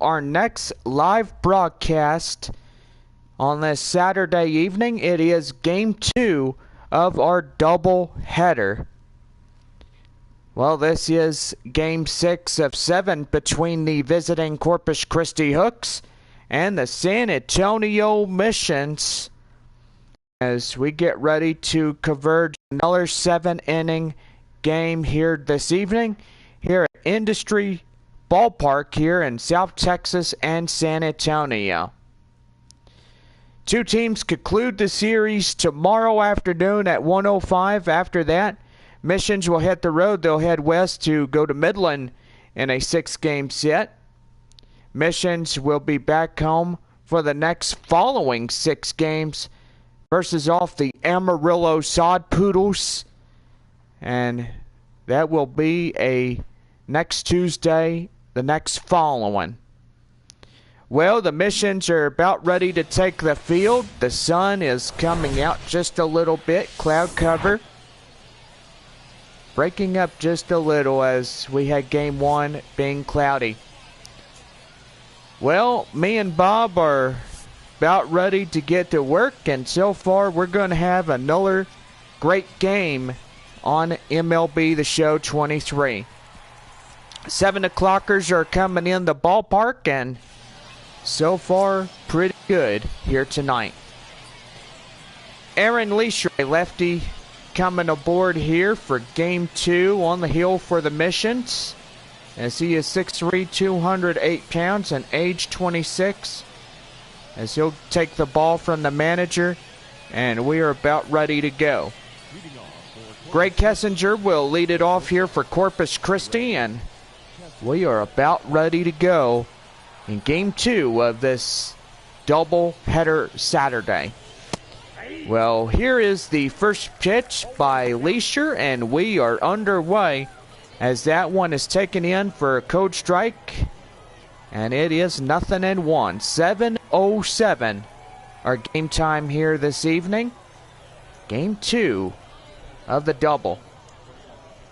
our next live broadcast on this Saturday evening. It is Game 2 of our double header. Well, this is Game 6 of 7 between the visiting Corpus Christi Hooks and the San Antonio Missions, as we get ready to converge another 7-inning game here this evening here at Industry Ballpark here in South Texas and San Antonio. Two teams conclude the series tomorrow afternoon at 1:05. After that, Missions will hit the road. They'll head west to go to Midland in a 6-game set. Missions will be back home for the next following 6 games versus off the Amarillo Sod Poodles. And that will be a next Tuesday, the next following. Well, the Missions are about ready to take the field. The sun is coming out just a little bit. Cloud cover breaking up just a little as we had Game 1 being cloudy. Well, me and Bob are about ready to get to work, and so far we're going to have another great game on MLB The Show 23. 7 o'clockers are coming in the ballpark, and so far pretty good here tonight. Aaron Leisure, a lefty, coming aboard here for Game 2 on the hill for the Missions, as he is 6'3", 208 pounds and age 26, as he'll take the ball from the manager, and we are about ready to go. Greg Kessinger will lead it off here for Corpus Christi, and we are about ready to go in Game 2 of this double header Saturday. Well, here is the first pitch by Leisure, and we are underway as that one is taken in for a code strike, and it is 0-1. 7:07 our game time here this evening. Game 2 of the double.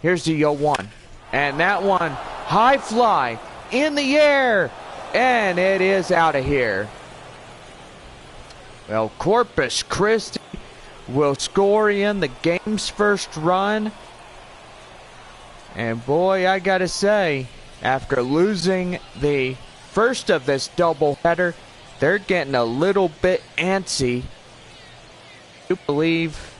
Here's the 0-1, and that one high fly in the air, and it is out of here. Well, Corpus Christi will score in the game's first run. And boy, I gotta say, after losing the first of this doubleheader, they're getting a little bit antsy. I believe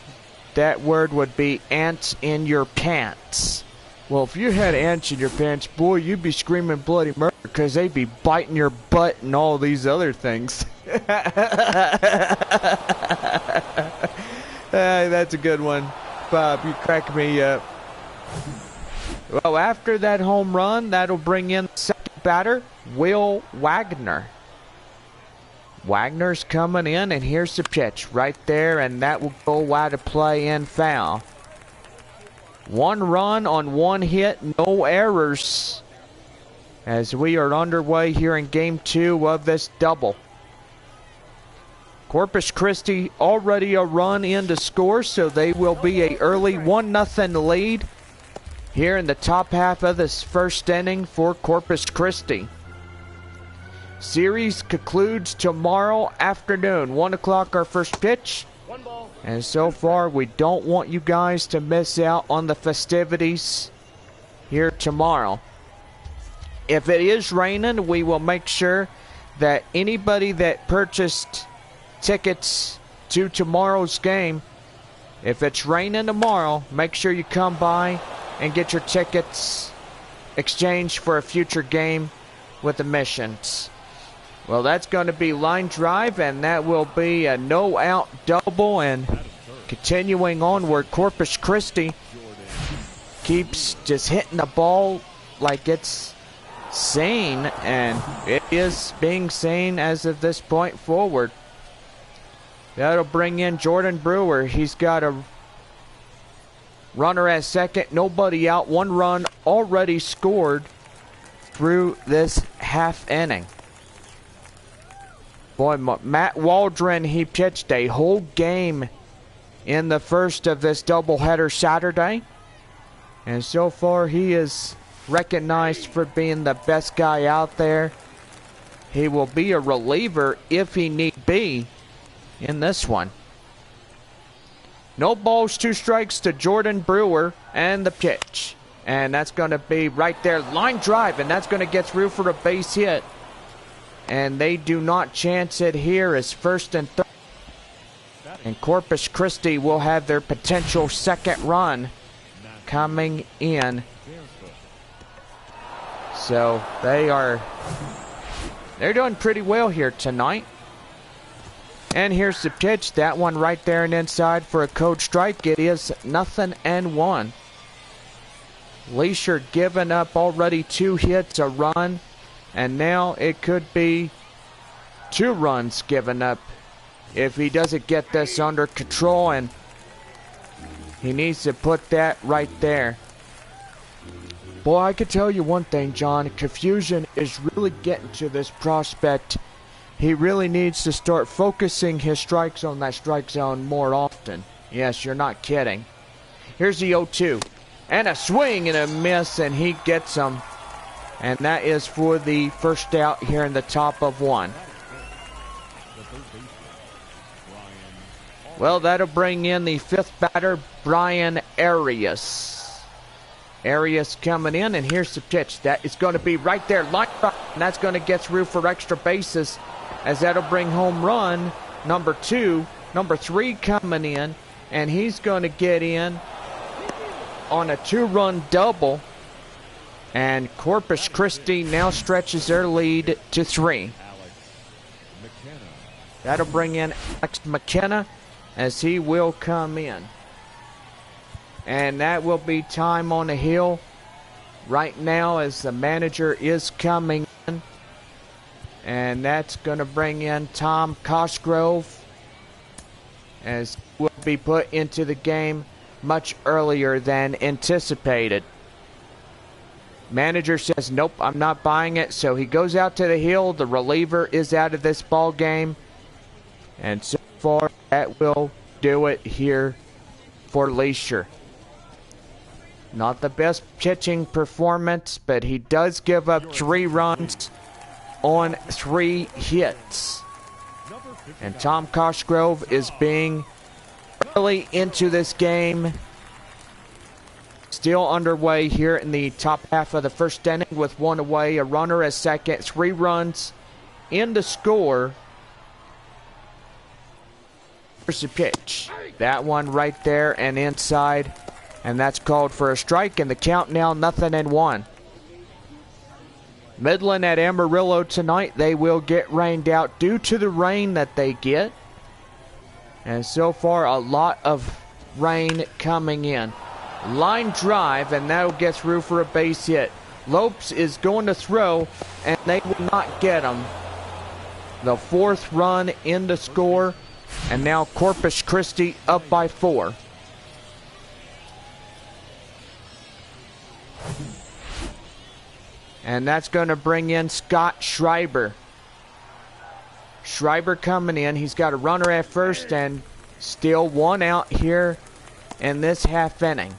that word would be ants in your pants. Well, if you had ants in your pants, boy, you'd be screaming bloody murder, because they'd be biting your butt and all these other things. That's a good one, Bob. You crack me up. Well, after that home run, that'll bring in the second batter, Will Wagner. Wagner's coming in, and here's the pitch right there, and that will go wide of play and foul. 1 run on 1 hit, no errors, as we are underway here in Game 2 of this double. Corpus Christi already a run in to score, so they will be a early 1-0 lead here in the top half of this first inning for Corpus Christi. Series concludes tomorrow afternoon, 1 o'clock our first pitch. And so far, we don't want you guys to miss out on the festivities here tomorrow. If it is raining, we will make sure that anybody that purchased tickets to tomorrow's game, if it's raining tomorrow, make sure you come by and get your tickets exchanged for a future game with the Missions. Well, that's going to be line drive, and that will be a no-out double. And continuing onward, Corpus Christi keeps just hitting the ball like it's sane, and it is being sane as of this point forward. That'll bring in Jordan Brewer. He's got a runner at second, nobody out, 1 run already scored through this half inning. Boy, Matt Waldron, he pitched a whole game in the first of this doubleheader Saturday. And so far, he is recognized for being the best guy out there he will be a reliever if he need be in this one. No balls, 2 strikes to Jordan Brewer, and the pitch. And that's going to be right there, line drive, and that's going to get through for a base hit. And they do not chance it here as first and third. And Corpus Christi will have their potential second run coming in. So they're doing pretty well here tonight. And here's the pitch. That one right there and inside for a code strike. It is 0-1. Leisure giving up already 2 hits, a run. And now it could be 2 runs given up if he doesn't get this under control. And he needs to put that right there. Boy, I can tell you one thing, John. Confusion is really getting to this prospect. He really needs to start focusing his strikes on that strike zone more often. Yes, you're not kidding. Here's the 0-2. And a swing and a miss, and he gets him. And that is for the first out here in the top of 1. Well, that'll bring in the 5th batter, Brian Arias. Arias coming in, and here's the pitch. That is going to be right there, line drive, and that's going to get through for extra bases, as that'll bring home run number 2. Number 3 coming in, and he's going to get in on a 2-run double. And Corpus Christi now stretches their lead to 3. That'll bring in Alex McKenna as he will come in. And that will be time on the hill right now as the manager is coming in. And that's going to bring in Tom Cosgrove, as will be put into the game much earlier than anticipated. Manager says, nope, I'm not buying it. So he goes out to the hill. The reliever is out of this ball game. And so far, that will do it here for Leisure. Not the best pitching performance, but he does give up 3 runs on 3 hits. And Tom Cosgrove is being really into this game. Still underway here in the top half of the first inning with 1 away, a runner at second, 3 runs in the score. Here's the pitch. That one right there and inside. And that's called for a strike, and the count now 0-1. Midland at Amarillo tonight, they will get rained out due to the rain that they get. And so far, a lot of rain coming in. Line drive, and that'll get through for a base hit. Lopes is going to throw, and they will not get him. The 4th run in the score, and now Corpus Christi up by 4. And that's going to bring in Scott Schreiber. Schreiber coming in. He's got a runner at first and still 1 out here in this half inning.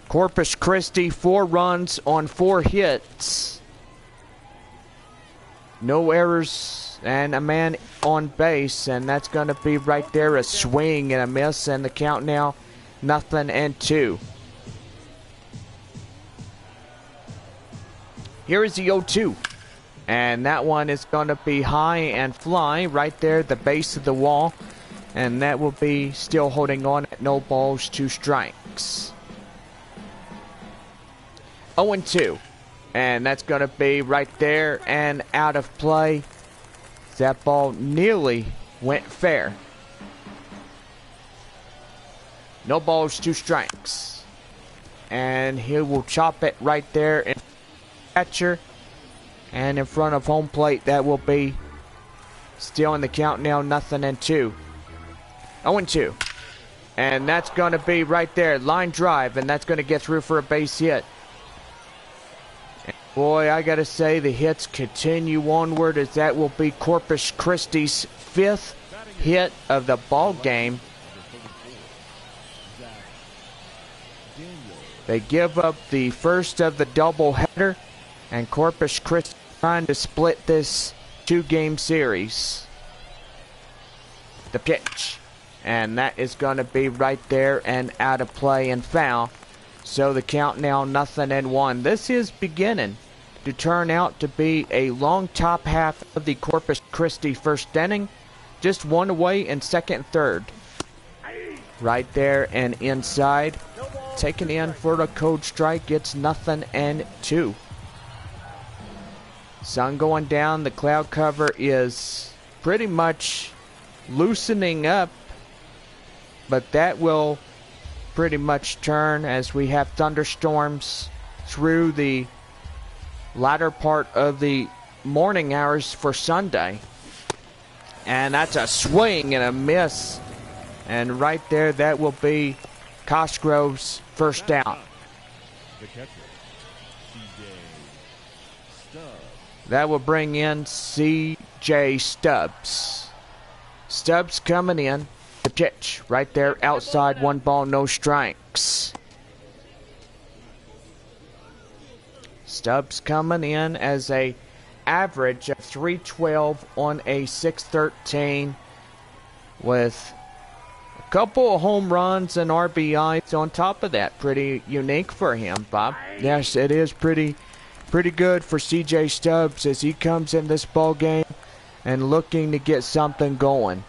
Corpus Christi, 4 runs on 4 hits. No errors and a man on base. And that's going to be right there, a swing and a miss. And the count now 0-2. Here is the 0-2. And that one is going to be high and fly right there at the base of the wall. And that will be still holding on at no balls, 2 strikes. 0-2. And that's going to be right there and out of play. That ball nearly went fair. No balls, 2 strikes. And he will chop it right there in catcher. And in front of home plate, that will be still in the count now, 0-2. 0-2. And that's going to be right there, line drive, and that's going to get through for a base hit. And boy, I got to say, the hits continue onward as that will be Corpus Christi's 5th hit of the ball game. They give up the first of the doubleheader, and Corpus Christi trying to split this 2-game series. The pitch. And that is going to be right there and out of play and foul. So the count now 0-1. This is beginning to turn out to be a long top half of the Corpus Christi first inning. Just one away in second and third. Right there and inside. Taken in for a cold strike. It's 0-2. Sun going down. The cloud cover is pretty much loosening up. But that will pretty much turn as we have thunderstorms through the latter part of the morning hours for Sunday. And that's a swing and a miss. And right there, that will be Cosgrove's first out. That will bring in C.J. Stubbs. Stubbs coming in. The pitch right there outside, 1 ball, no strikes. Stubbs coming in as a average of 312 on a 613 with a couple of home runs and RBIs on top of that. Pretty unique for him, Bob. Yes, it is pretty good for C.J. Stubbs as he comes in this ball game and looking to get something going.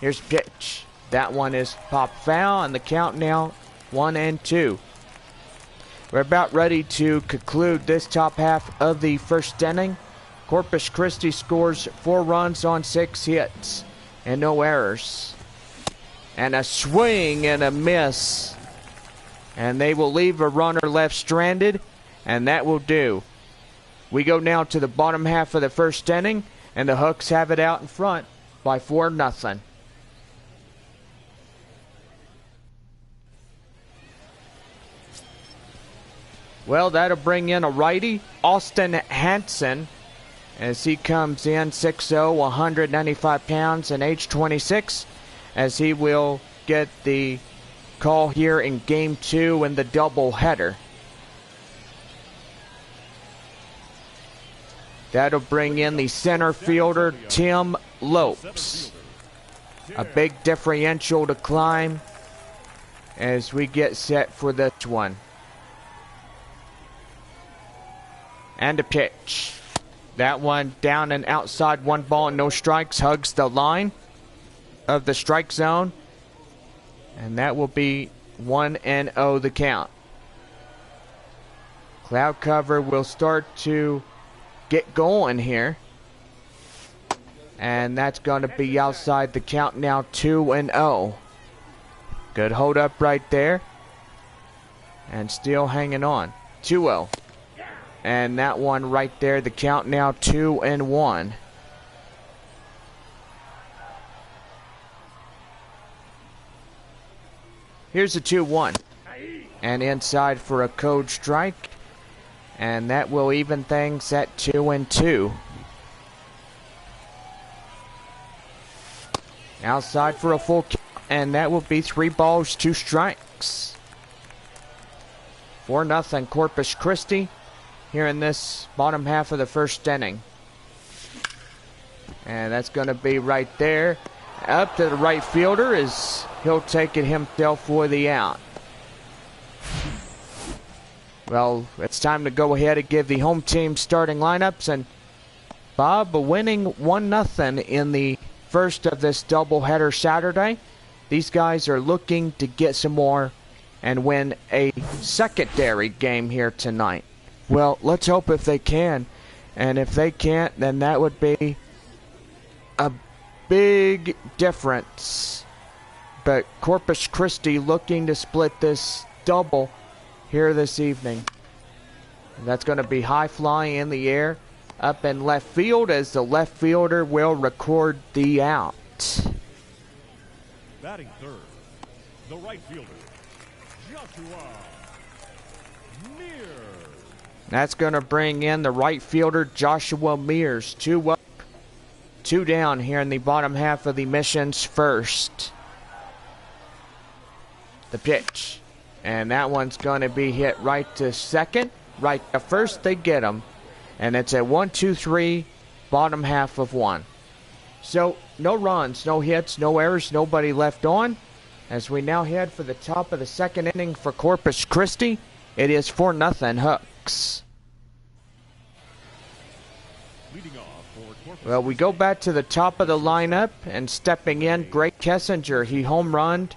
Here's pitch. That one is pop foul, and the count now 1-2. We're about ready to conclude this top half of the first inning. Corpus Christi scores 4 runs on 6 hits and no errors. And a swing and a miss. And they will leave a runner left stranded, and that will do. We go now to the bottom half of the first inning, and the Hooks have it out in front by 4-0. Well, that'll bring in a righty, Austin Hansen, as he comes in 6'0", 195 pounds, and age 26, as he will get the call here in Game 2 in the doubleheader. That'll bring in the center fielder, Tim Lopes. A big differential to climb as we get set for this one. And a pitch. That one down and outside, 1 ball and no strikes, hugs the line of the strike zone. And that will be 1-0 the count. Cloud cover will start to get going here. And that's going to be outside the count now, 2-0. Good hold up right there. And still hanging on. 2-0. And that one right there, the count now 2-1. Here's a 2-1. And inside for a code strike. And that will even things at 2-2. Outside for a full count. And that will be 3 balls, 2 strikes. 4-0 Corpus Christi here in this bottom half of the first inning. And that's going to be right there. Up to the right fielder as he'll take it himself for the out. Well, it's time to go ahead and give the home team starting lineups. And Bob, winning 1-0 in the first of this doubleheader Saturday. These guys are looking to get some more and win a secondary game here tonight. Well, let's hope if they can. And if they can't, then that would be a big difference. But Corpus Christi looking to split this double here this evening. And that's going to be high flying in the air up in left field as the left fielder will record the out. Batting third, the right fielder, Joshua. That's going to bring in the right fielder, Joshua Mears. 2 up, 2 down here in the bottom half of the mission's first. The pitch. And that one's going to be hit right to second. Right to first, they get him. And it's a 1-2-3, bottom half of 1. So, no runs, no hits, no errors, nobody left on. As we now head for the top of the second inning for Corpus Christi, it is 4-0 Hooks. Well, we go back to the top of the lineup, and stepping in, Greg Kessinger. He home runned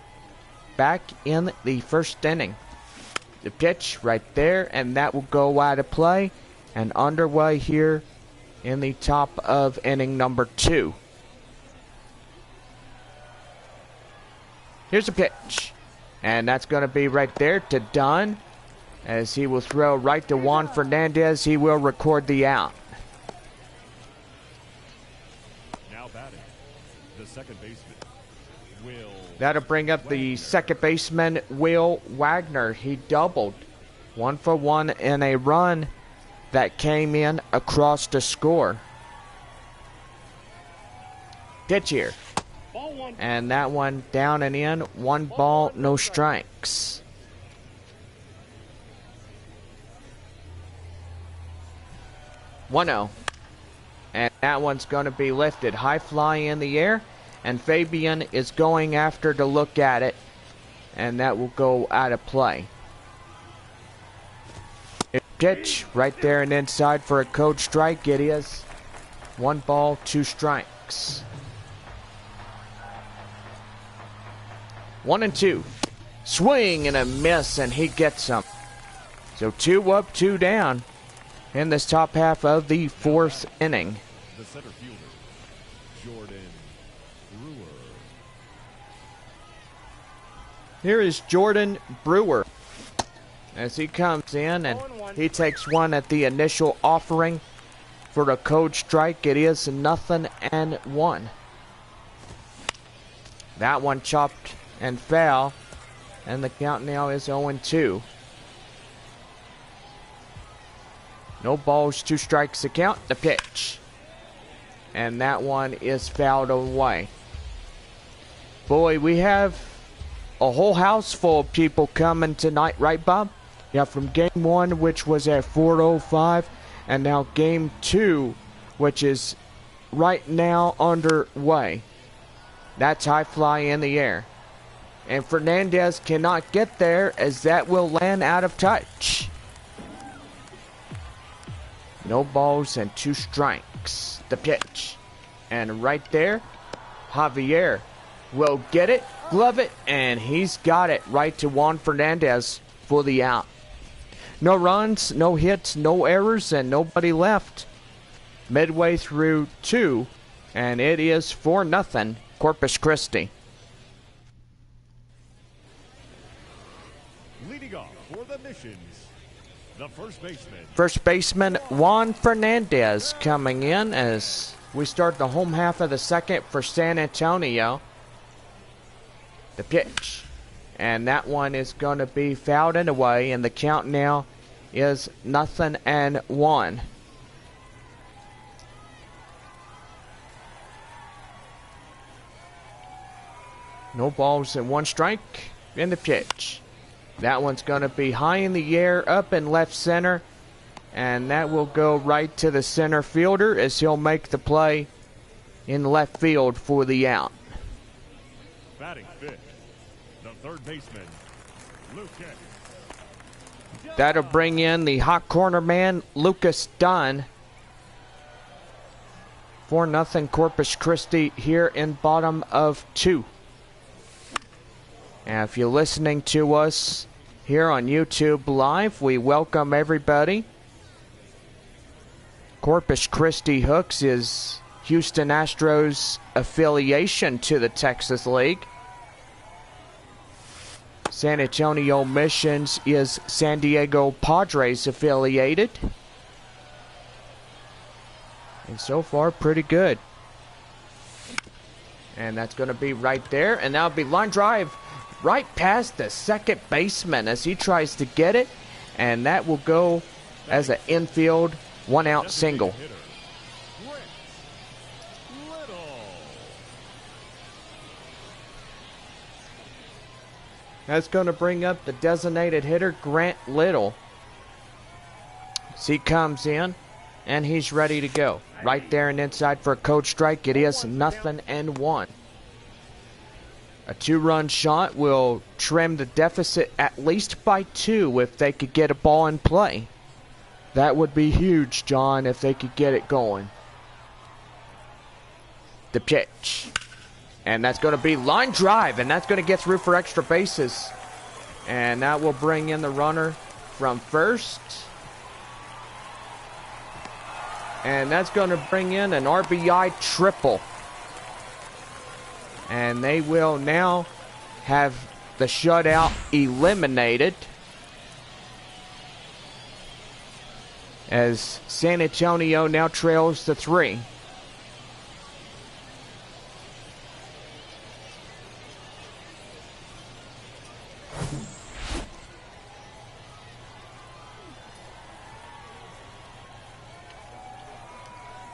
back in the first inning. The pitch right there, and that will go out of play and underway here in the top of inning number 2. Here's a pitch, and that's going to be right there to Dunn, as he will throw right to Juan Fernandez. He will record the out. Now batting, the second baseman, Will. That'll bring up the second baseman, Will Wagner. He doubled 1 for 1 in a run that came in across the score. Pitch here. And that one down and in. 1 ball, no strikes. One-0. And that one's going to be lifted. High fly in the air. And Fabian is going after to look at it. And that will go out of play. Pitch right there and inside for a code strike. It is 1 ball, 2 strikes. 1-2. Swing and a miss, and he gets some. So 2 up, 2 down in this top half of the 4th inning. The center fielder, Jordan Brewer. Here is Jordan Brewer as he comes in, and he takes one at the initial offering for a code strike. It is 0-1. That one chopped and foul, and the count now is 0-2. No balls, 2 strikes to count. The pitch, and that one is fouled away. Boy, we have a whole house full of people coming tonight, right, Bob? Yeah, from game 1, which was at 4:05, and now game 2, which is right now underway. That's high fly in the air. And Fernandez cannot get there, as that will land out of touch. No balls and 2 strikes. The pitch. And right there, Javier will get it, glove it, and he's got it right to Juan Fernandez for the out. No runs, no hits, no errors, and nobody left. Midway through 2, and it is 4-0 Corpus Christi. Leading off for the Missions, the first baseman. First baseman Juan Fernandez coming in as we start the home half of the second for San Antonio. The pitch, and that one is going to be fouled and away, and the count now is 0-1. No balls and 1 strike in the pitch. That one's going to be high in the air, up in left center, and that will go right to the center fielder as he'll make the play in left field for the out. Batting fifth, the third baseman, Lucas. That'll bring in the hot corner man, Lucas Dunn. 4-0 Corpus Christi here in bottom of 2. And if you're listening to us here on YouTube Live, we welcome everybody. Corpus Christi Hooks is Houston Astros affiliation to the Texas League. San Antonio Missions is San Diego Padres affiliated. And so far, pretty good. And that's going to be right there. And that'll be line drive right past the second baseman as he tries to get it. And that will go as an infield 1-out single. That's going to bring up the designated hitter, Grant Little. As he comes in, And he's ready to go. Right there and inside for a code strike. It is 0-1. A 2-run shot will trim the deficit at least by 2 if they could get a ball in play. That would be huge, John, if they could get it going. The pitch. And that's going to be line drive, and that's going to get through for extra bases. And that will bring in the runner from first. And that's going to bring in an RBI triple. And they will now have the shutout eliminated, as San Antonio now trails to 3.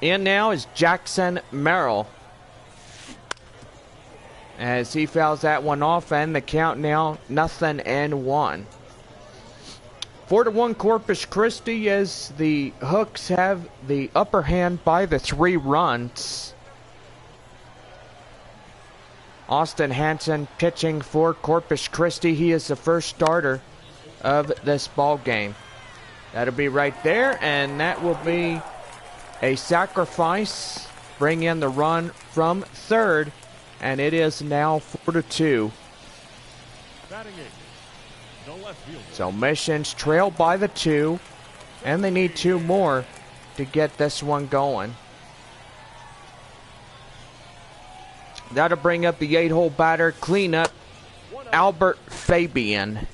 In now is Jackson Merrill, as he fouls that one off, and the count now 0-1. 4-1 Corpus Christi, as the Hooks have the upper hand by the 3 runs. Austin Hansen pitching for Corpus Christi. He is the first starter of this ball game. That'll be right there, and that will be a sacrifice. Bring in the run from third, and it is now 4-2. So Missions trail by the 2, and they need 2 more to get this one going. That'll bring up the 8-hole batter cleanup, Albert Fabian.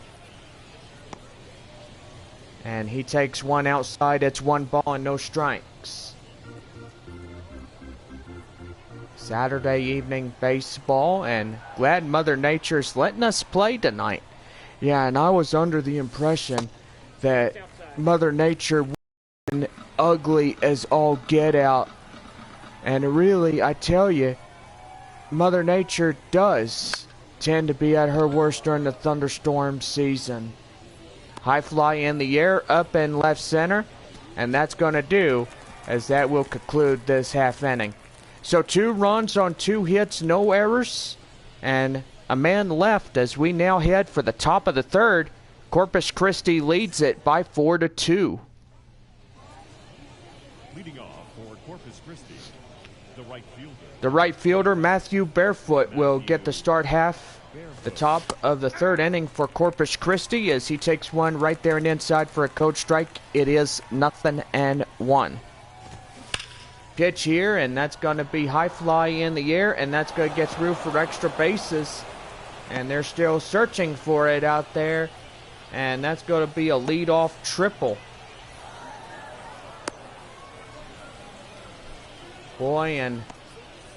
And he takes one outside. It's 1 ball and no strikes. Saturday evening baseball, and glad Mother Nature's letting us play tonight. Yeah, and I was under the impression that Mother Nature was ugly as all get out. And really, I tell you, Mother Nature does tend to be at her worst during the thunderstorm season. High fly in the air, up in left center, and that's going to do, as that will conclude this half inning. So 2 runs on 2 hits, no errors, and a man left as we now head for the top of the 3rd. Corpus Christi leads it by 4-2. Leading off for Corpus Christi, the right fielder. The right fielder, Matthew Barefoot, will get the start half, the top of the 3rd inning for Corpus Christi, as he takes one right there and inside for a code strike. It is 0-1. Pitch here, and that's going to be high fly in the air, and that's going to get through for extra bases. And they're still searching for it out there, and that's going to be a leadoff triple. Boy, and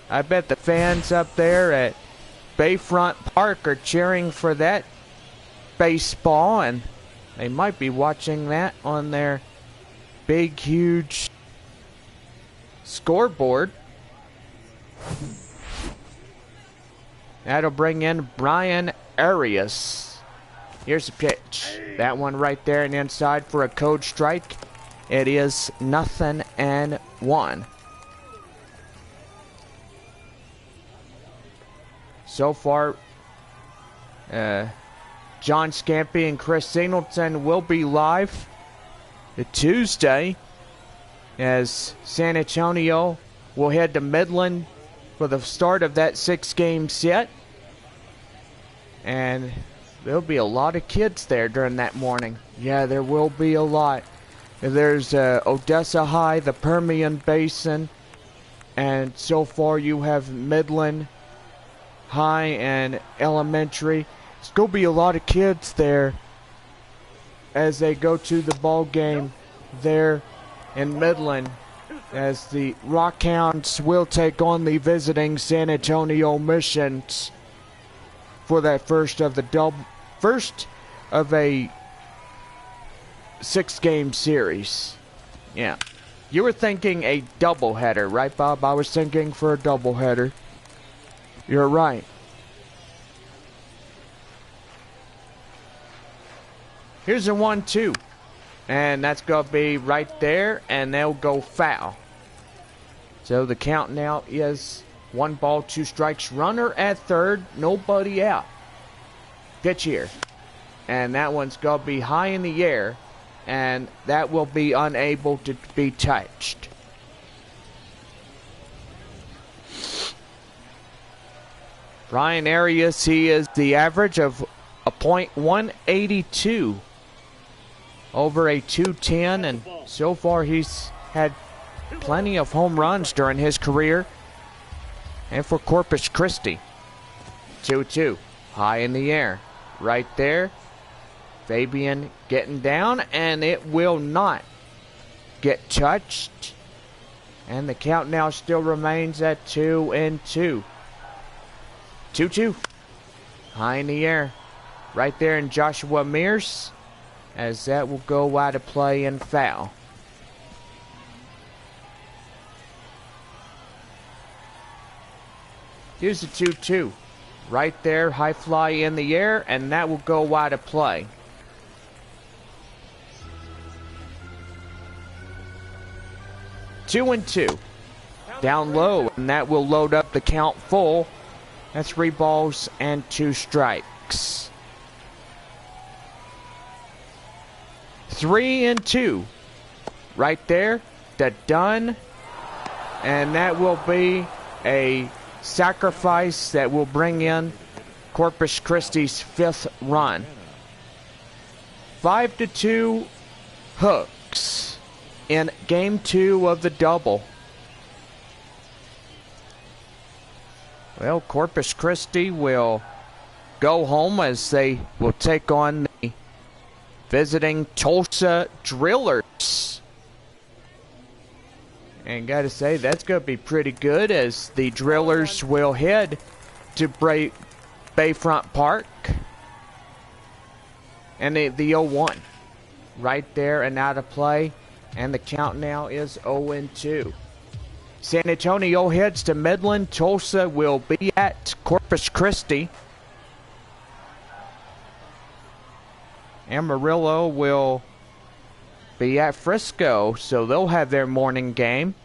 I bet the fans up there at Bayfront Park are cheering for that baseball, and they might be watching that on their big, huge scoreboard. That'll bring in Brian Arias. Here's the pitch. That one right there and inside for a code strike. It is 0-1. So far, John Scampy and Chris Singleton will be live Tuesday, as San Antonio will head to Midland for the start of that 6-game set. And there'll be a lot of kids there during that morning. Yeah, there will be a lot. There's Odessa High, the Permian Basin, and so far you have Midland High and Elementary. There's going to be a lot of kids there as they go to the ball game there in Midland, as the Rockhounds will take on the visiting San Antonio Missions for that first of a 6-game series. Yeah. You were thinking a doubleheader, right, Bob? I was thinking for a doubleheader. You're right. Here's a 1-2. And that's going to be right there, and they'll go foul. So the count now is 1 ball, 2 strikes. Runner at third, nobody out. Pitch here. And that one's going to be high in the air, and that will be unable to be touched. Brian Arias, he is the average of a .182 over a 210, and so far he's had plenty of home runs during his career. And for Corpus Christi, 2-2, high in the air, right there. Fabian getting down, and it will not get touched. And the count now still remains at 2-2. 2-2, high in the air, right there in Joshua Mears, as that will go out of play and foul. Here's the 2-2, right there, high fly in the air, and that will go out of play. Two and 2, down low, and that will load up the count full. That's 3 balls and 2 strikes. 3-2, right there, the done, and that will be a sacrifice that will bring in Corpus Christi's 5th run. 5-2 hooks in game 2 of the double. Well, Corpus Christi will go home as they will take on the visiting Tulsa Drillers. And gotta say, that's gonna be pretty good as the Drillers will head to Bayfront Park. And the 0-1 right there and out of play. And the count now is 0-2. San Antonio heads to Midland. Tulsa will be at Corpus Christi. Amarillo will be at Frisco, so they'll have their morning game.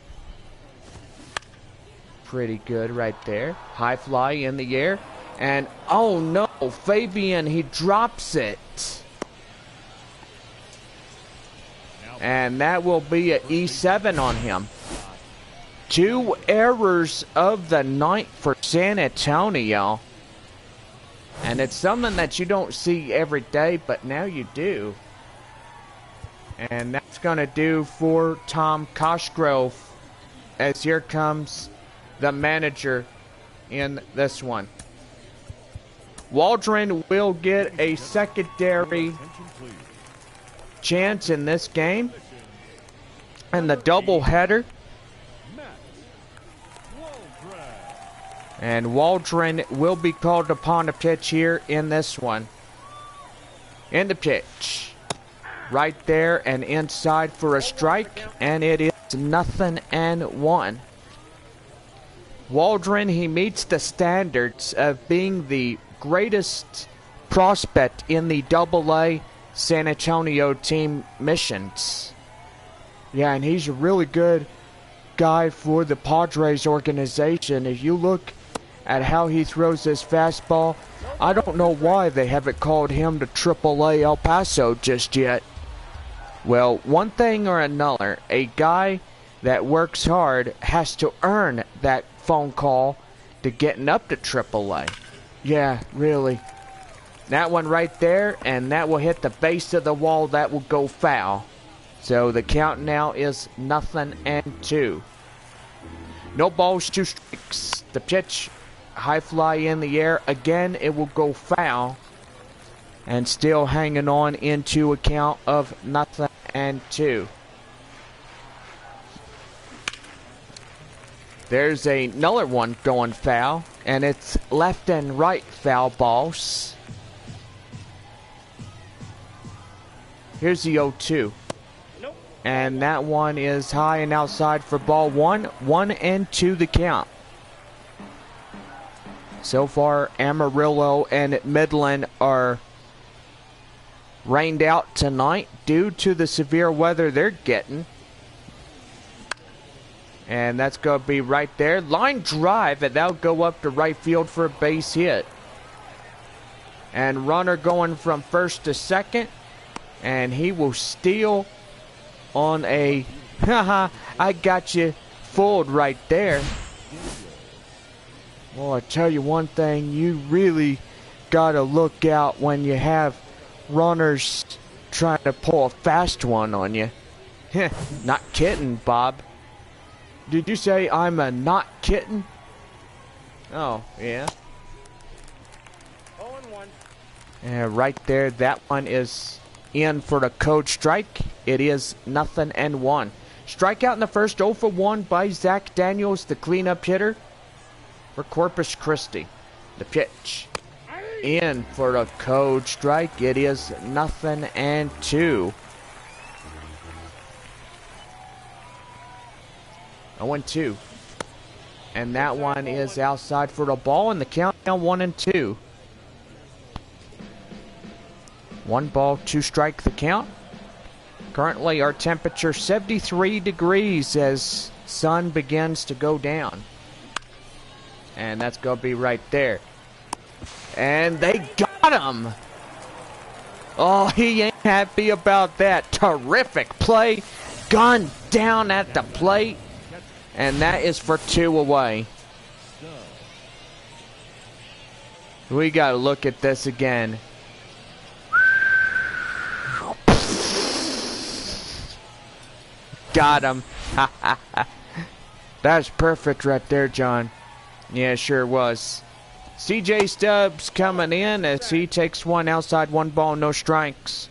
Pretty good right there. High fly in the air. And, oh no, Fabian, he drops it. And that will be an E7 on him. 2 errors of the night for San Antonio. And it's something that you don't see every day, but now you do. And that's going to do for Tom Cosgrove, as here comes the manager in this one. Waldron will get a secondary chance in this game. And the doubleheader. And Waldron will be called upon to pitch here in this one. In the pitch. Right there and inside for a strike. And it is 0-1. Waldron, he meets the standards of being the greatest prospect in the AA San Antonio team missions. Yeah, and he's a really good guy for the Padres organization. If you look at how he throws his fastball, I don't know why they haven't called him to AAA El Paso just yet. Well, one thing or another, a guy that works hard has to earn that phone call to getting up to AAA. Yeah, really. That one right there, and that will hit the base of the wall. That will go foul. So the count now is 0-2. No balls, 2 strikes. The pitch, high fly in the air. Again, it will go foul. And still hanging on into a count of 0-2. There's another one going foul, and it's left and right foul balls. Here's the 0-2. And that one is high and outside for ball 1. 1-2 the count. So far, Amarillo and Midland are rained out tonight due to the severe weather they're getting. And that's going to be right there. Line drive, and that'll go up to right field for a base hit. And runner going from first to second. And he will steal on a, haha, I got you fooled right there. Well, I tell you one thing, you really got to look out when you have runners trying to pull a fast one on you. Not kidding, Bob. Did you say I'm a not kitten? Oh, yeah. 0-1. And right there, that one is in for the code strike. It is 0-1. Strikeout in the first, 0 for 1 by Zach Daniels, the cleanup hitter for Corpus Christi. The pitch in for the code strike. It is 0-2. 0-2. And that one is outside for the ball, and the count now 1-2. 1 ball, 2 strike the count. Currently our temperature 73 degrees as sun begins to go down. And that's going to be right there. And they got him. Oh, he ain't happy about that. Terrific play. Gun down at the plate. And that is for 2 away. We got to look at this again. Got him. That's perfect right there, John. Yeah, sure was. CJ Stubbs coming in as he takes one outside, 1 ball, no strikes.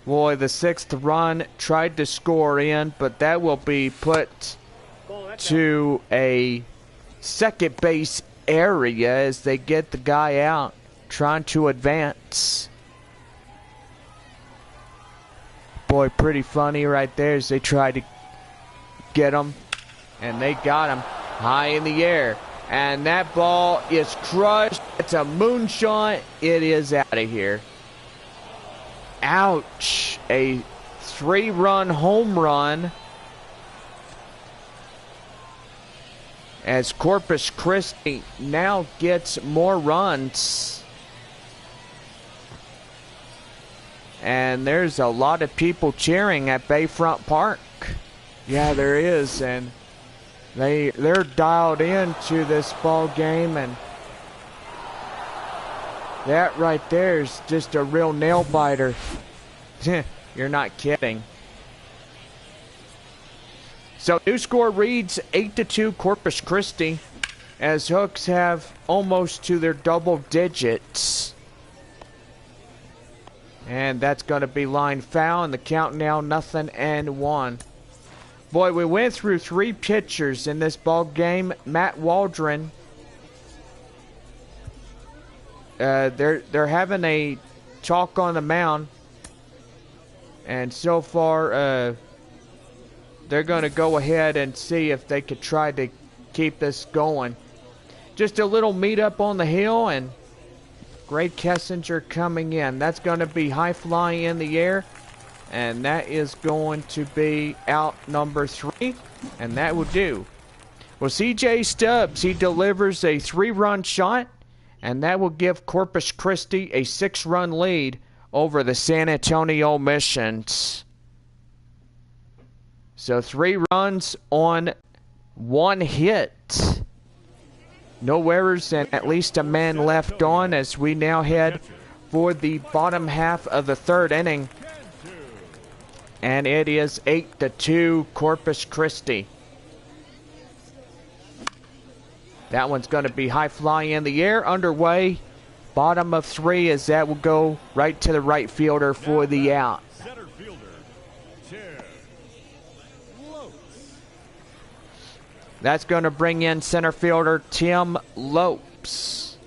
Boy, the 6th run tried to score in, but that will be put to a second base area as they get the guy out trying to advance. Boy, pretty funny right there as they tried to get him, and they got him high in the air. And that ball is crushed. It's a moonshot. It is out of here. Ouch. A 3-run home run as Corpus Christi now gets more runs. And there's a lot of people cheering at Bayfront Park. Yeah, there is, and they're dialed into this ball game, and that right there is just a real nail biter. You're not kidding. So new score reads 8-2 Corpus Christi as Hooks have almost to their double digits. And that's going to be line foul, and the count now 0-1. Boy, we went through 3 pitchers in this ball game. Matt Waldron, they're having a talk on the mound, and so far they're going to go ahead and see if they could try to keep this going. Just a little meet up on the hill, and Greg Kessinger coming in. That's going to be high fly in the air, and that is going to be out number 3, and that will do. Well, CJ Stubbs, he delivers a 3-run shot, and that will give Corpus Christi a 6-run lead over the San Antonio Missions. So 3 runs on 1 hit. No errors and at least a man left on as we now head for the bottom half of the 3rd inning. And it is 8-2 Corpus Christi. That one's going to be high fly in the air, underway. Bottom of 3 as that will go right to the right fielder for the out. Center fielder, Tim Lopes. That's going to bring in center fielder Tim Lopes.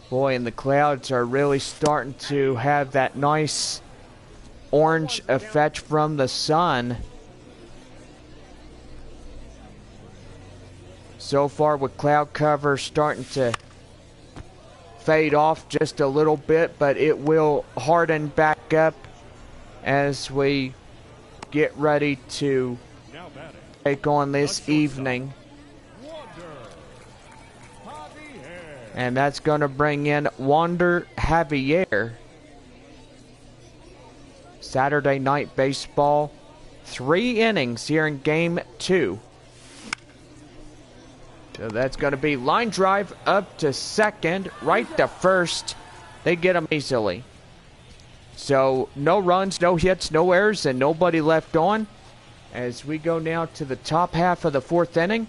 Boy, and the clouds are really starting to have that nice orange effect from the sun. so far with cloud cover starting to fade off just a little bit, but it will harden back up as we get ready to take on this evening. And that's going to bring in Wander Javier. Saturday Night Baseball. 3 innings here in Game 2. So that's going to be line drive up to second, right to first. They get them easily. So no runs, no hits, no errors, and nobody left on. As we go now to the top half of the 4th inning.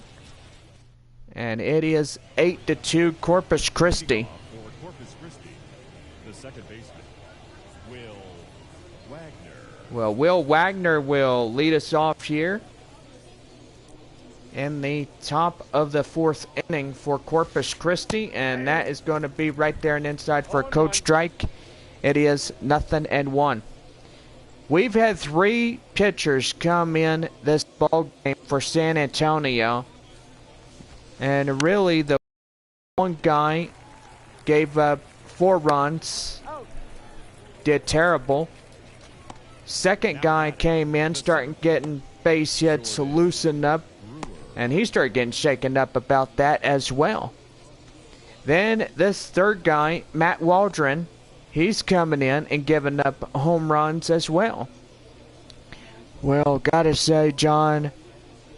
And it is 8-2 Corpus Christi. For Corpus Christi, the second baseman, Will Wagner. Well, Will Wagner will lead us off here in the top of the 4th inning for Corpus Christi, and that is going to be right there and inside for a coach strike. It is 0-1. We've had 3 pitchers come in this ball game for San Antonio, and really the one guy gave up 4 runs, did terrible. Second guy came in, starting getting base hits, loosened up, and he started getting shaken up about that as well. Then this third guy, Matt Waldron, he's coming in and giving up home runs as well. Well, gotta say, John,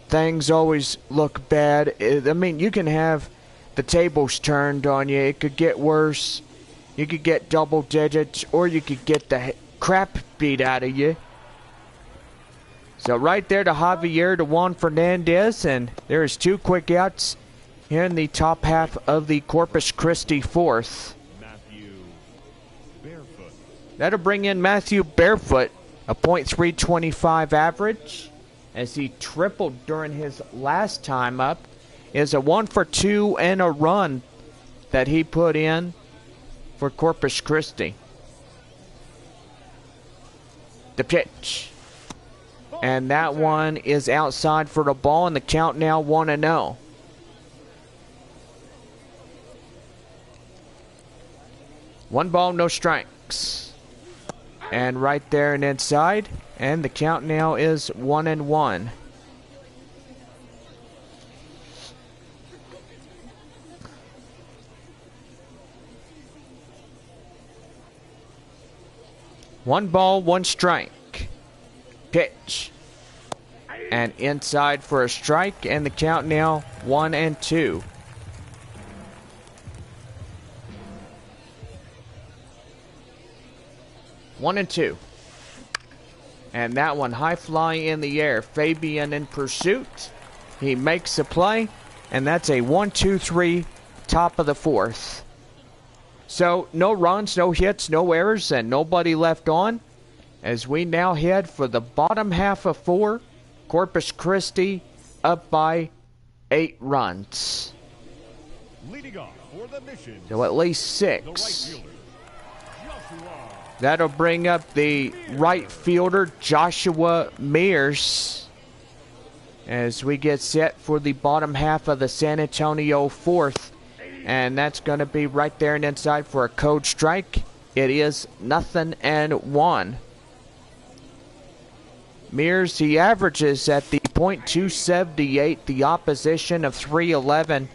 things always look bad. I mean, you can have the tables turned on you. It could get worse. You could get double digits, or you could get the crap beat out of you. So right there to Javier, to Juan Fernandez, and there's 2 quick outs here in the top half of the Corpus Christi 4th. Matthew Barefoot. That'll bring in Matthew Barefoot, a .325 average, as he tripled during his last time up. Is a 1-for-2 and a run that he put in for Corpus Christi. The pitch. And that one is outside for the ball, and the count now 1-0. One ball, no strikes. And right there and inside, and the count now is 1-1. One ball, one strike. Pitch. And inside for a strike, and the count now 1-2. One and two. And that one high fly in the air. Fabian in pursuit. He makes a play, and that's a 1-2-3 top of the 4th. So no runs, no hits, no errors, and nobody left on. As we now head for the bottom half of 4, Corpus Christi up by 8 runs. Leading off for the mission, So at least the right 6. fielder, Joshua. That'll bring up the right fielder, Joshua Mears, as we get set for the bottom half of the San Antonio 4th. And that's going to be right there and inside for a code strike. It is 0-1. Mears, he averages at the .278, the opposition of 311.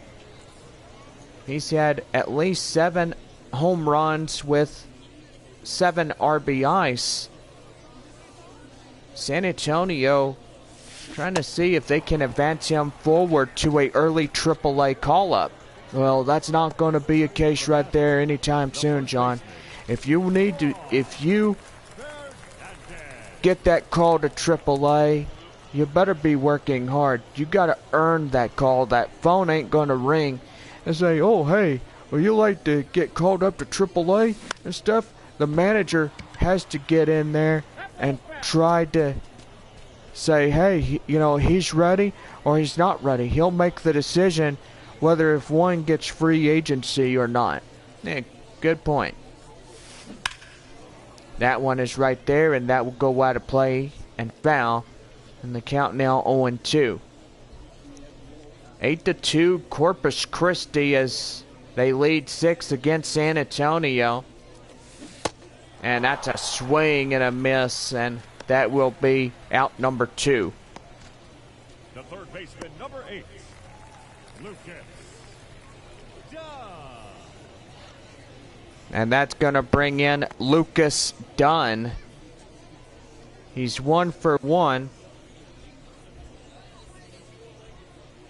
He's had at least 7 home runs with 7 RBIs. San Antonio trying to see if they can advance him forward to a early AAA call-up. Well, that's not going to be a case right there anytime soon, John. If you get that call to AAA, you better be working hard. You got to earn that call. That phone ain't going to ring and say, oh, hey, would you like to get called up to AAA and stuff? The manager has to get in there and try to say, hey, you know, he's ready or he's not ready. He'll make the decision whether if one gets free agency or not. Yeah, good point. That one is right there, and that will go out of play and foul. And the count now 0-2. 8-2 Corpus Christi as they lead 6 against San Antonio. And that's a swing and a miss, and that will be out number 2. The third baseman, number 8, Lucas Dunn. And that's going to bring in Lucas Dunn. He's 1 for 1.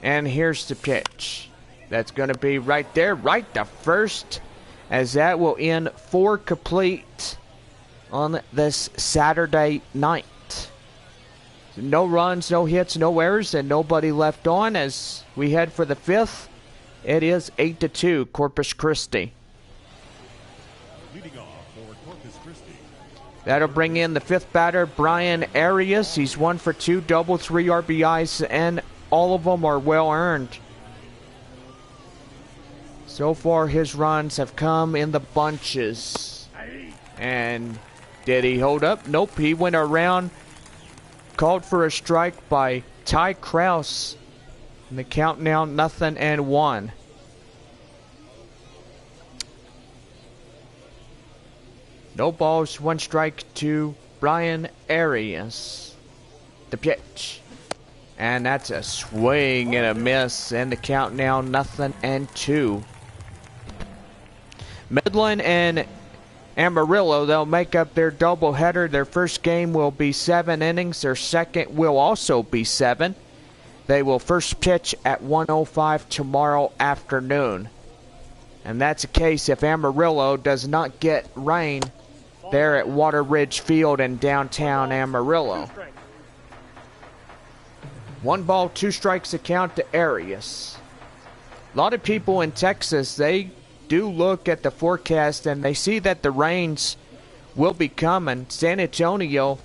And here's the pitch. That's going to be right there, right to first, as that will end 4 complete on this Saturday night. No runs, no hits, no errors, and nobody left on as we head for the 5th. It is 8-2 Corpus Christi. Leading off for Corpus Christi. That'll bring in the 5th batter, Brian Arias. He's 1 for 2, double, 3 RBIs, and all of them are well earned. So far, his runs have come in the bunches. And did he hold up? Nope, he went around, called for a strike by Ty Krause. And the count now 0-1. No balls, 1 strike to Brian Arias. The pitch. And that's a swing and a miss, and the count now 0-2. Midland and Amarillo, they'll make up their doubleheader. Their first game will be 7 innings. Their second will also be 7. They will first pitch at 1:05 tomorrow afternoon. And that's the case if Amarillo does not get rain there at Water Ridge Field in downtown Amarillo. 1 ball, 2 strikes account to Arias. A lot of people in Texas, they do look at the forecast and they see that the rains will be coming. San Antonio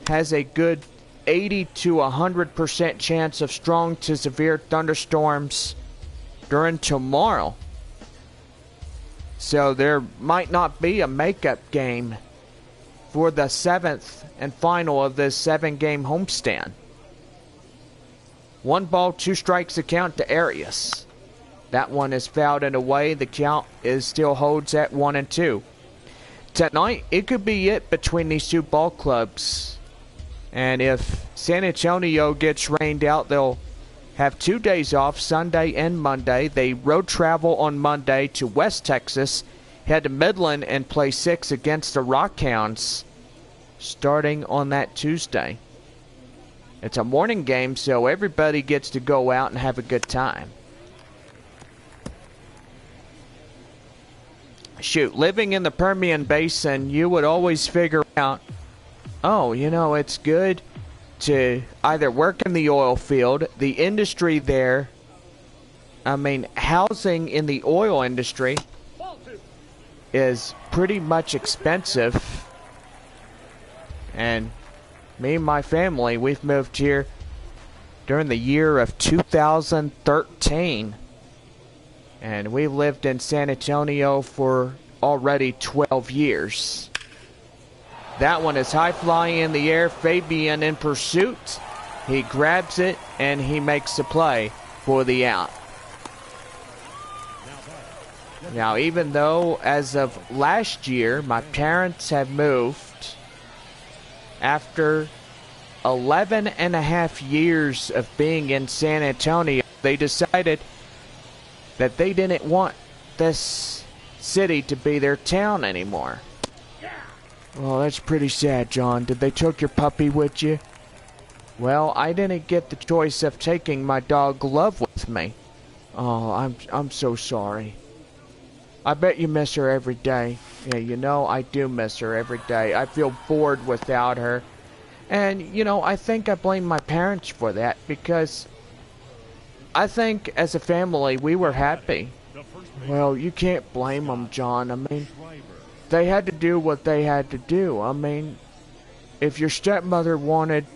has a good 80 to 100% chance of strong to severe thunderstorms during tomorrow. So there might not be a makeup game for the 7th and final of this 7-game homestand. 1 ball, 2 strikes account to Arias. That one is fouled and away. The count still holds at 1-2. Tonight, it could be it between these 2 ball clubs. And if San Antonio gets rained out, they'll have 2 days off, Sunday and Monday. They road travel on Monday to West Texas, head to Midland and play 6 against the Rockhounds starting on that Tuesday. It's a morning game, so everybody gets to go out and have a good time. Shoot, living in the Permian Basin, you would always figure out, oh, you know, it's good to either work in the oil field, the industry there. I mean, housing in the oil industry is pretty much expensive. And me and my family, we've moved here during the year of 2013. And we lived in San Antonio for already 12 years. That one is high flying in the air. Fabian in pursuit. He grabs it and he makes the play for the out. Now, even though as of last year my parents have moved, after 11 and a half years of being in San Antonio, they decided that they didn't want this city to be their town anymore. Well, that's pretty sad, John. Did they took your puppy with you? Well, I didn't get the choice of taking my dog Love with me. Oh, I'm so sorry. I bet you miss her every day. Yeah, you know, I do miss her every day. I feel bored without her. And, you know, I think I blame my parents for that because I think as a family we were happy. Well, you can't blame them, John. I mean, they had to do what they had to do. I mean, if your stepmother wanted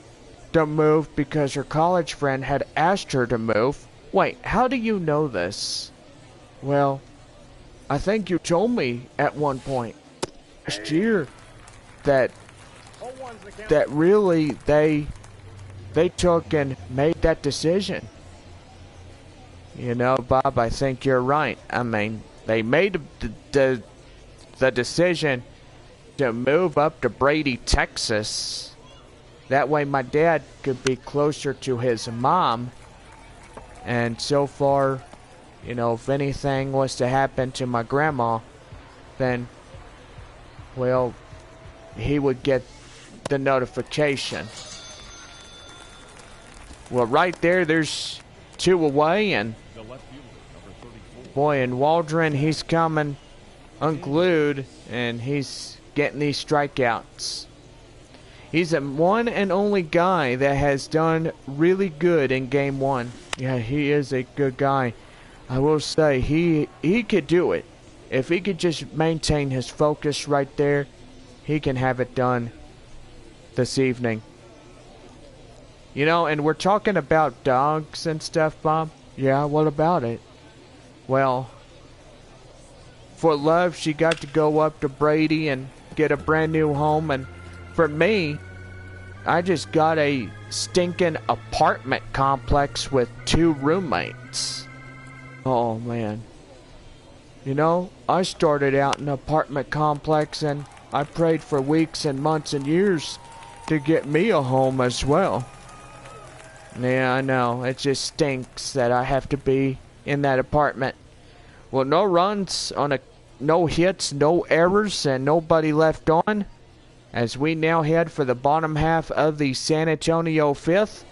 to move because her college friend had asked her to move. Wait, how do you know this? Well, I think you told me at one point last year that really they took and made that decision. You know, Bob, I think you're right. I mean, they made the decision to move up to Brady, Texas. That way my dad could be closer to his mom. And so far, you know, if anything was to happen to my grandma, then, well, he would get the notification. Well, right there's 2 away, and boy, and Waldron, he's coming unglued, and he's getting these strikeouts. He's a one and only guy that has done really good in game 1. Yeah, he is a good guy. I will say, he could do it. If he could just maintain his focus right there, he can have it done this evening. You know, and we're talking about dogs and stuff, Bob. Yeah, what about it? Well, for Love, she got to go up to Brady and get a brand new home. And for me, I just got a stinking apartment complex with 2 roommates. Oh, man. You know, I started out in an apartment complex, and I prayed for weeks and months and years to get me a home as well. Yeah, I know. It just stinks that I have to be in that apartment. Well, no runs on no hits, no errors, and nobody left on. As we now head for the bottom half of the San Antonio 5th,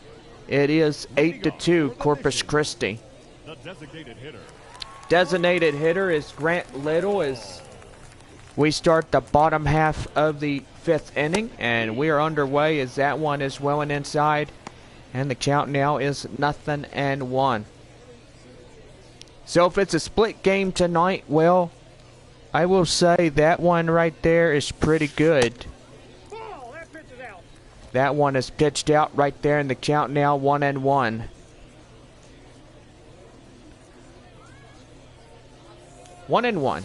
it is 8-2 Corpus Christi. The Designated hitter is Grant Little as we start the bottom half of the 5th inning, and we are underway as that one is welling inside, and the count now is 0-1. So if it's a split game tonight, well, I will say that one right there is pretty good. That one is pitched out right there, in the count now 1-1. One and one.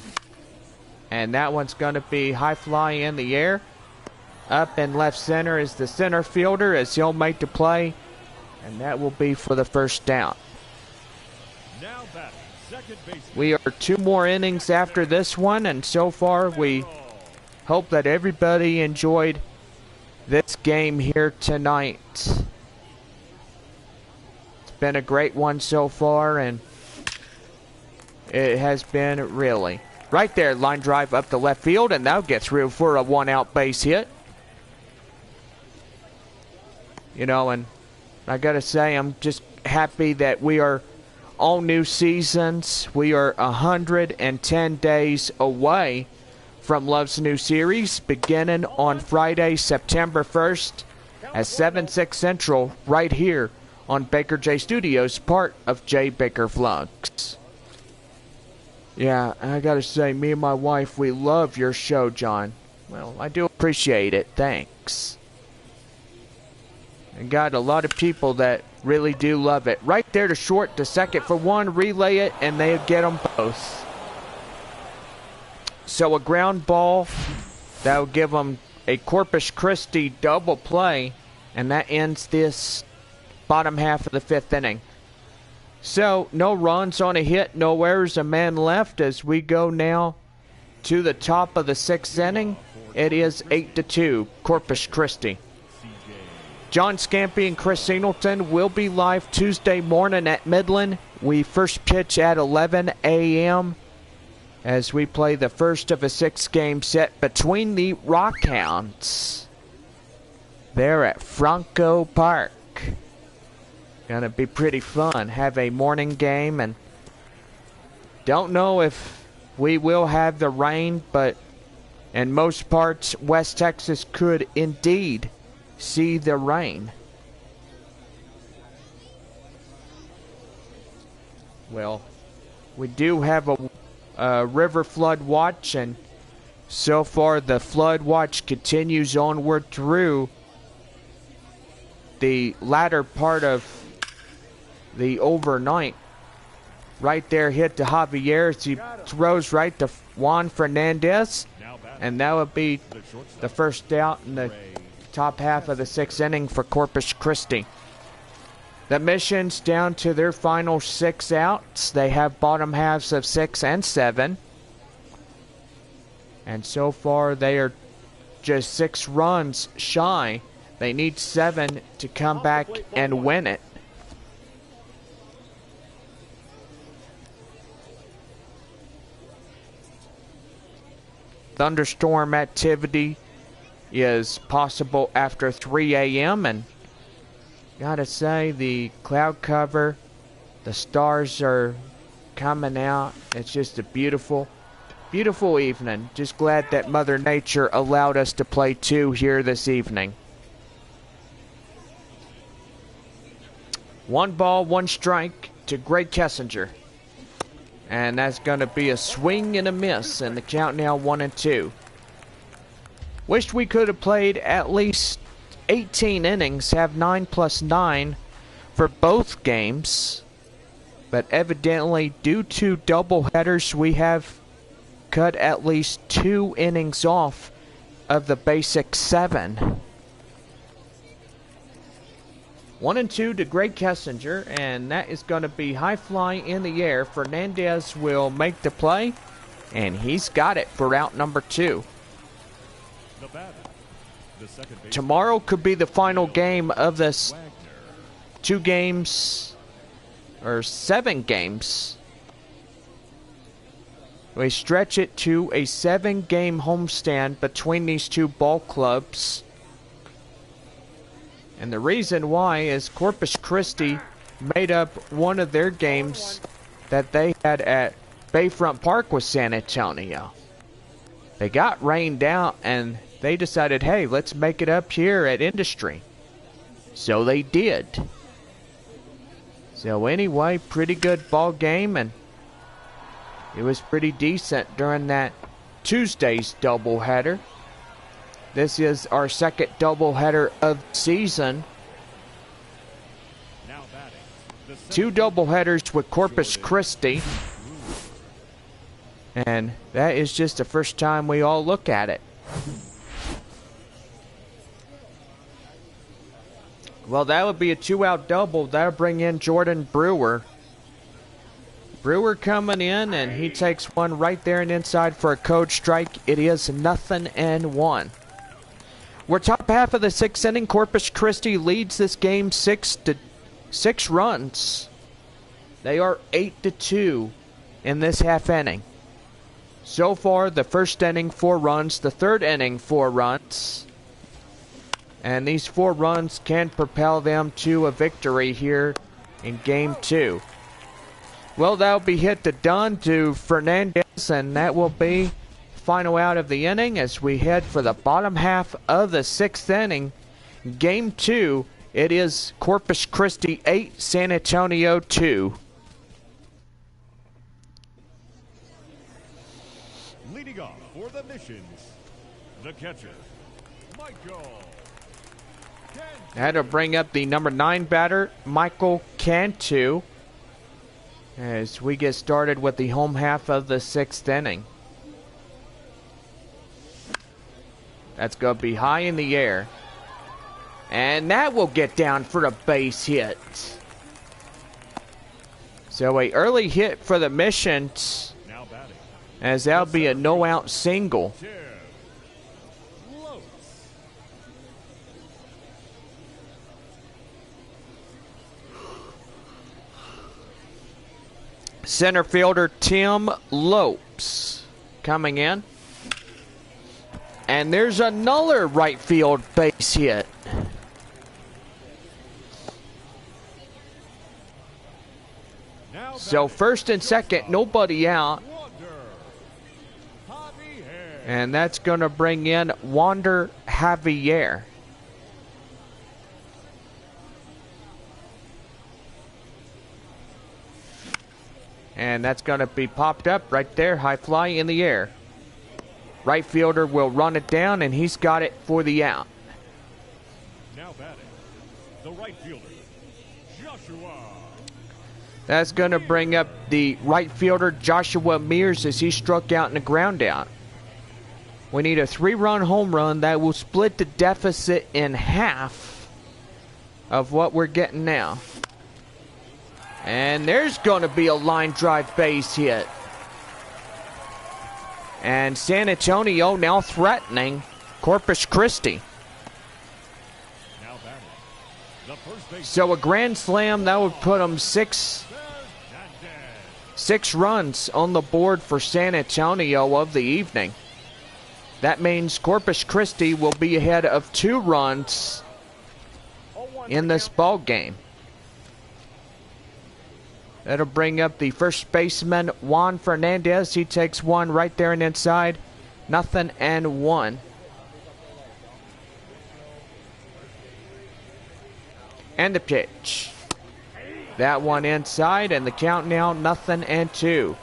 And that one's going to be high fly in the air. Up in left center is the center fielder as he'll make the play. And that will be for the first down. Now batting, second baseman. We are 2 more innings after this one, and so far we hope that everybody enjoyed this game here tonight. It's been a great one so far, and it has been really. Right there, line drive up the left field, and now gets through for a 1-out base hit. You know, and I gotta say, I'm just happy that we are all new seasons. We are 110 days away from Love's new series, beginning on Friday, September 1st at 7/6 Central, right here on BakerJstudios, part of JBakerVlogs. Yeah, I gotta say, me and my wife, we love your show, John. Well, I do appreciate it. Thanks. And got a lot of people that really do love it. Right there to short, to second for one, relay it, and they get them both. So a ground ball, that will give them a Corpus Christi double play, and that ends this bottom half of the 5th inning. So, no runs on a hit, no errors, a man left as we go now to the top of the 6th inning. It is 8-2, Corpus Christi. John Scampy and Chris Singleton will be live Tuesday morning at Midland. We first pitch at 11 a.m. as we play the first of a 6-game set between the Rockhounds. There at Franco Park. Gonna be pretty fun. Have a morning game, and don't know if we will have the rain, but in most parts, West Texas could indeed see the rain. Well, we do have a river flood watch, and so far the flood watch continues onward through the latter part of the overnight. Right there, hit to Javier as he throws right to Juan Fernandez, and that would be the first out in the top half of the 6th inning for Corpus Christi. The mission's down to their final 6 outs. They have bottom halves of 6 and 7. And so far they are just 6 runs shy. They need 7 to come back and win it. Thunderstorm activity is possible after 3 a.m. and gotta say, the cloud cover, the stars are coming out. It's just a beautiful, beautiful evening. Just glad that Mother Nature allowed us to play 2 here this evening. 1 ball, 1 strike to Greg Kessinger. And that's going to be a swing and a miss, and the count now 1-2. Wished we could have played at least 18 innings, have 9 plus 9 for both games. But evidently, due to doubleheaders, we have cut at least 2 innings off of the basic 7. 1-2 to Greg Kessinger, and that is going to be high fly in the air. Fernandez will make the play, and he's got it for out number 2. The batter, the second baseman. Tomorrow could be the final game of this 2 games, or 7 games. We stretch it to a 7-game homestand between these 2 ball clubs. And the reason why is Corpus Christi made up one of their games that they had at Bayfront Park with San Antonio. They got rained out and they decided, hey, let's make it up here at Industry. So they did. So anyway, pretty good ball game, and it was pretty decent during that Tuesday's doubleheader. This is our second doubleheader of the season. Now batting, 2 doubleheaders with Corpus Christi. And that is just the first time we all look at it. Well, that would be a 2-out double. That'll bring in Jordan Brewer. Brewer coming in, and he takes one right there and inside for a code strike. It is 0-1. We're top half of the 6th inning. Corpus Christi leads this game 6 runs. They are 8-2 in this half inning. So far, the first inning 4 runs, the third inning 4 runs. And these 4 runs can propel them to a victory here in game 2. Well, that'll be hit to Dunn to Fernandez, and that will be final out of the inning as we head for the bottom half of the 6th inning. Game 2, it is Corpus Christi 8, San Antonio 2. leading off for the missions, the catcher, Michael. That'll bring up the number 9 batter, Michael Cantu, as we get started with the home half of the 6th inning. That's going to be high in the air. And that will get down for a base hit. So a early hit for the Missions, as that'll be a no-out single. Center fielder Tim Lopes coming in. And there's another right field base hit. So first and second, nobody out. And that's going to bring in Wander Javier. And that's going to be popped up right there, high fly in the air. Right fielder will run it down, and he's got it for the out. Now batting, the right fielder, Joshua. That's going to bring up the right fielder, Joshua Mears, as he struck out in the ground out. We need a 3-run home run that will split the deficit in half of what we're getting now. And there's going to be a line drive base hit. And San Antonio now threatening Corpus Christi. So a grand slam, that would put them six runs on the board for San Antonio of the evening. That means Corpus Christi will be ahead of 2 runs in this ball game. That'll bring up the first baseman, Juan Fernandez. He takes one right there and inside. 0-1. And the pitch. That one inside, and the count now 0-2.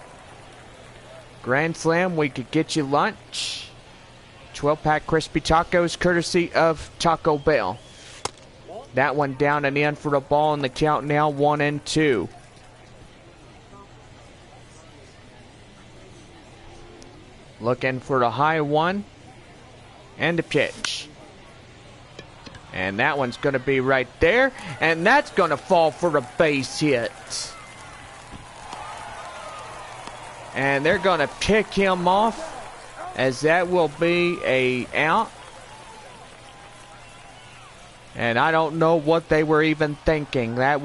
Grand slam, we could get you lunch. 12-pack crispy tacos, courtesy of Taco Bell. That one down and in for the ball, and the count now 1-2. Looking for the high one. And the pitch. And that one's going to be right there. And that's going to fall for a base hit. And they're going to pick him off, as that will be a out. And I don't know what they were even thinking. That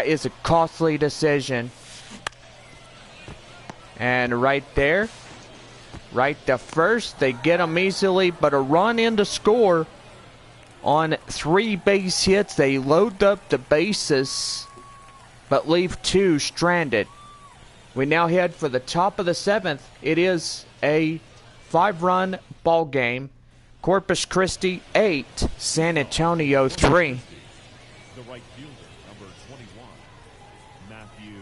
is a costly decision. And right there, right to first, they get him easily, but a run in to score on 3 base hits. They load up the bases, but leave 2 stranded. We now head for the top of the 7th. It is a 5-run ball game. Corpus Christi 8, San Antonio 3. The right fielder, number 21, Matthew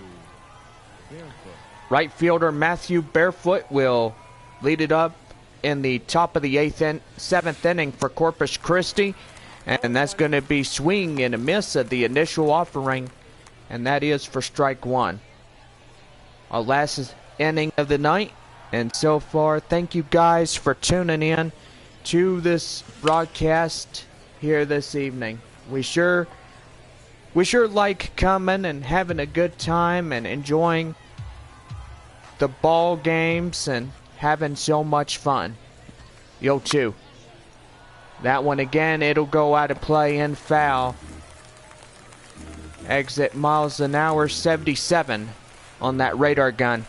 Barefoot. Right fielder Matthew Barefoot will lead it up in the top of the 7th inning for Corpus Christi. And that's going to be swing and a miss of the initial offering. And that is for strike 1. Our last inning of the night. And so far, thank you guys for tuning in to this broadcast here this evening. We sure like coming and having a good time and enjoying the ball games and having so much fun. Yo, too. That one again, it'll go out of play and foul. Exit miles an hour 77 on that radar gun.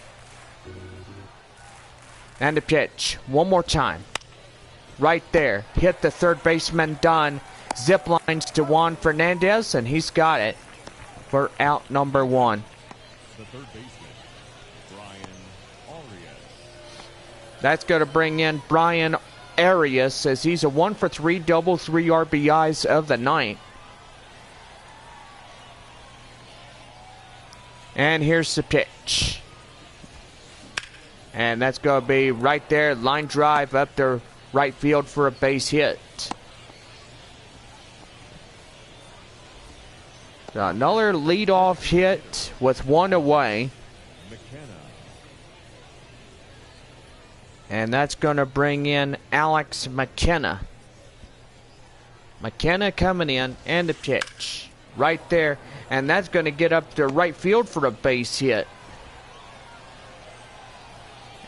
And the pitch. One more time. Right there. Hit the third baseman, Dunn. Zip lines to Juan Fernandez, and he's got it for out number 1. The third baseman, Brian Arias. That's going to bring in Brian Arias, as he's a 1-for-3 double, 3 RBIs of the night. And here's the pitch. And that's going to be right there. Line drive up the right field for a base hit. So another leadoff hit with 1 away. McKenna. And that's going to bring in Alex McKenna. McKenna coming in, and the pitch. Right there. And that's going to get up to right field for a base hit.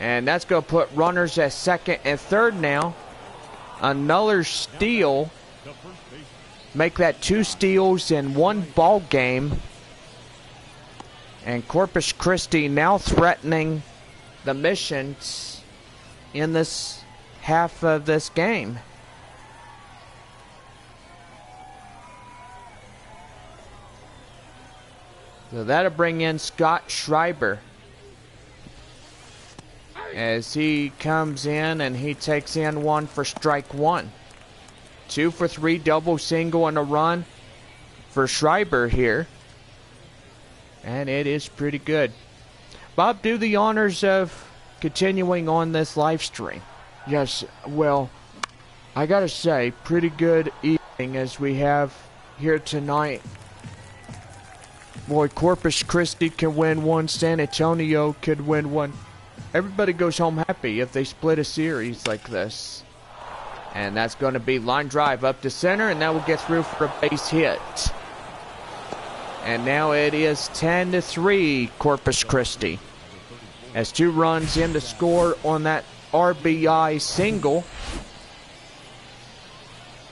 And that's going to put runners at second and third now. Another steal. Make that 2 steals in 1 ball game. And Corpus Christi now threatening the missions in this half of this game. So that'll bring in Scott Schreiber, as he comes in and he takes in 1 for strike 1. 2 for 3 double, single, and a run for Schreiber here. And it is pretty good. Bob, do the honors of continuing on this live stream. Yes, well, I gotta say, pretty good evening as we have here tonight. Boy, Corpus Christi can win 1, San Antonio could win 1. Everybody goes home happy if they split a series like this. And that's going to be line drive up to center, and that will get through for a base hit. And now it is 10-3 Corpus Christi. As 2 runs in to score on that RBI single.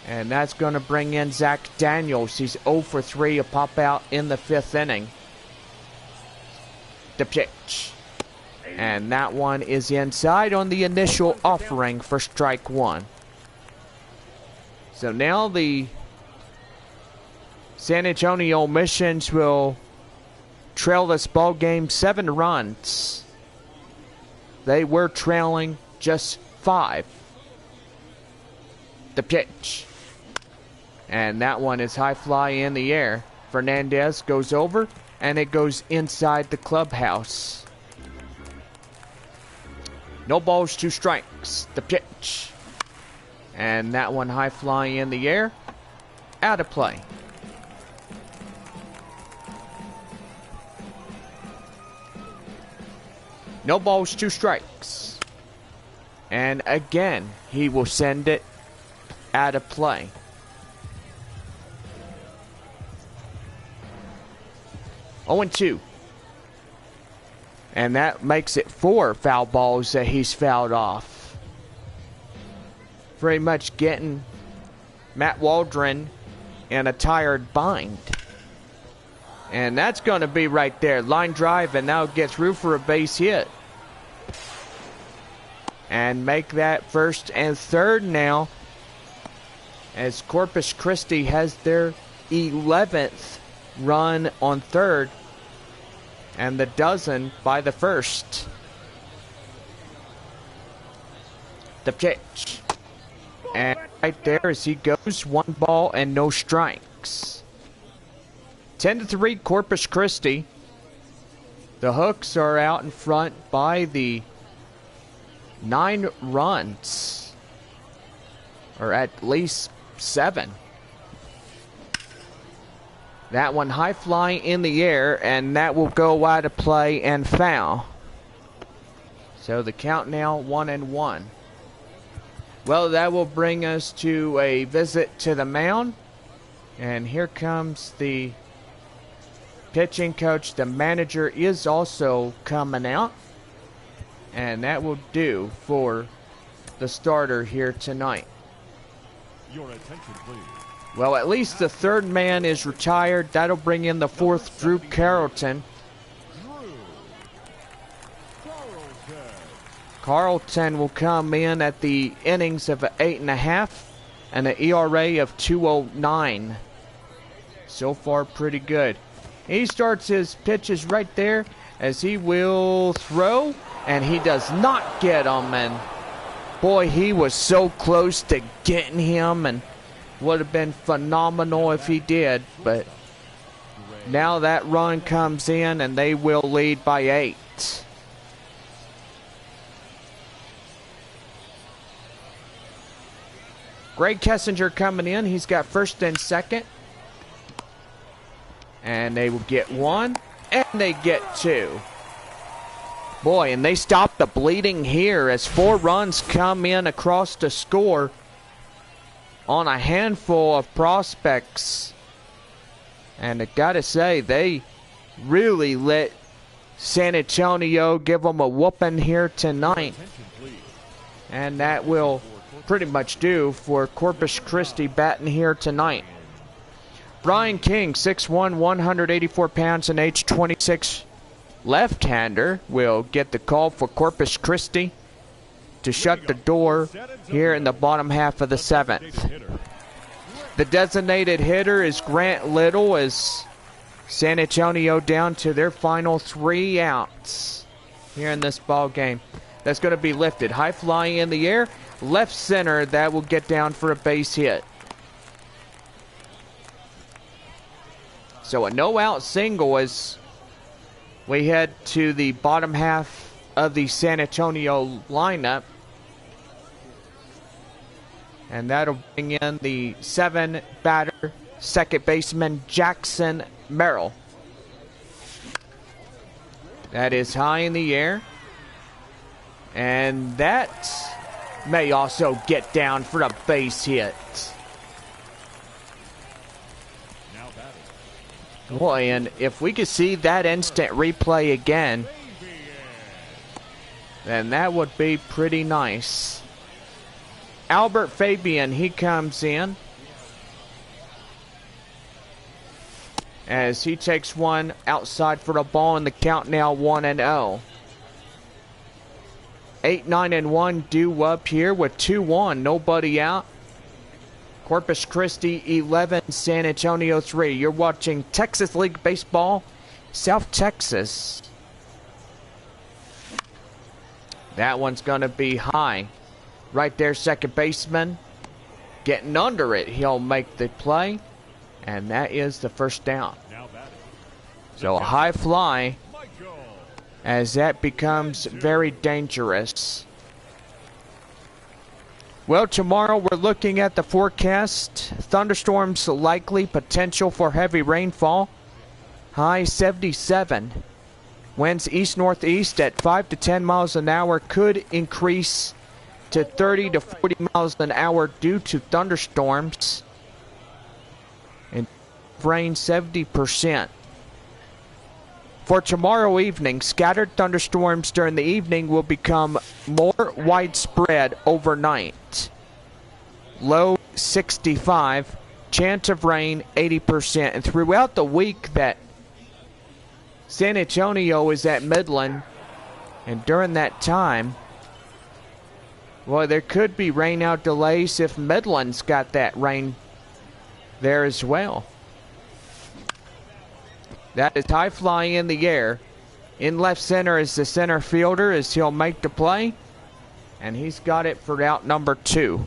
And that's going to bring in Zach Daniels. He's 0 for 3, a pop out in the 5th inning. The pitch. And that one is inside on the initial offering for strike 1. So now the San Antonio Missions will trail this ball game 7 runs. They were trailing just 5. The pitch. And that one is high fly in the air. Fernandez goes over, and it goes inside the clubhouse. No balls, 2 strikes. The pitch. And that one high fly in the air. Out of play. No balls, 2 strikes. And again, he will send it out of play. Oh and 2. And that makes it 4 foul balls that he's fouled off. Pretty much getting Matt Waldron in a tired bind. And that's going to be right there. Line drive, and now get through for a base hit. And make that 1st and 3rd now. As Corpus Christi has their 11th run on 3rd. And the dozen by the 1st. The pitch. And right there as he goes, 1 ball and no strikes. 10-3 Corpus Christi. The Hooks are out in front by the 9 runs. Or at least 7. That one high fly in the air, and that will go out of play and foul. So the count now 1-1. Well, that will bring us to a visit to the mound. And here comes the pitching coach. The manager is also coming out. And that will do for the starter here tonight. Your attention, please. Well, at least the 3rd man is retired. That'll bring in the 4th, Drew Carrollton. Carlton will come in at the innings of 8.5 and an ERA of 2.09. So far, pretty good. He starts his pitches right there as he will throw, and he does not get him. And boy, he was so close to getting him, and would have been phenomenal if he did. But now that run comes in, and they will lead by 8. Greg Kessinger coming in. He's got 1st and 2nd. And they will get 1, and they get 2. Boy, and they stop the bleeding here as 4 runs come in across to score on a handful of prospects. And I gotta say, they really let San Antonio give them a whooping here tonight. And that will pretty much do for Corpus Christi batting here tonight. Brian King, 6'1", 184 pounds, and age 26 left-hander, will get the call for Corpus Christi to shut the door here in the bottom half of the 7th. The designated hitter is Grant Little, as San Antonio down to their final 3 outs here in this ball game. That's going to be lifted. High fly in the air. Left center, that will get down for a base hit. So a no-out single as we head to the bottom half of the San Antonio lineup. And that'll bring in the 7-batter second baseman Jackson Merrill. That is high in the air. And that may also get down for a base hit. Boy, and if we could see that instant replay again, then that would be pretty nice. Albert Fabian, he comes in as he takes one outside for the ball, and the count now 1-0. 8, 9, and 1 due up here with 2-1, nobody out. Corpus Christi 11, San Antonio 3. You're watching Texas League Baseball, South Texas. That one's going to be high. Right there, second baseman. Getting under it, he'll make the play. And that is the first down. So a high fly, as that becomes very dangerous. Well, tomorrow we're looking at the forecast. Thunderstorms likely, potential for heavy rainfall. High 77. Winds east-northeast at 5 to 10 miles an hour could increase to 30 to 40 miles an hour due to thunderstorms. And rain 70%. For tomorrow evening, scattered thunderstorms during the evening will become more widespread overnight. Low 65, chance of rain 80%. And throughout the week that San Antonio is at Midland, and during that time, well, there could be rain out delays if Midland's got that rain there as well. That is high fly in the air. In left center is the center fielder as he'll make the play. And he's got it for out number 2.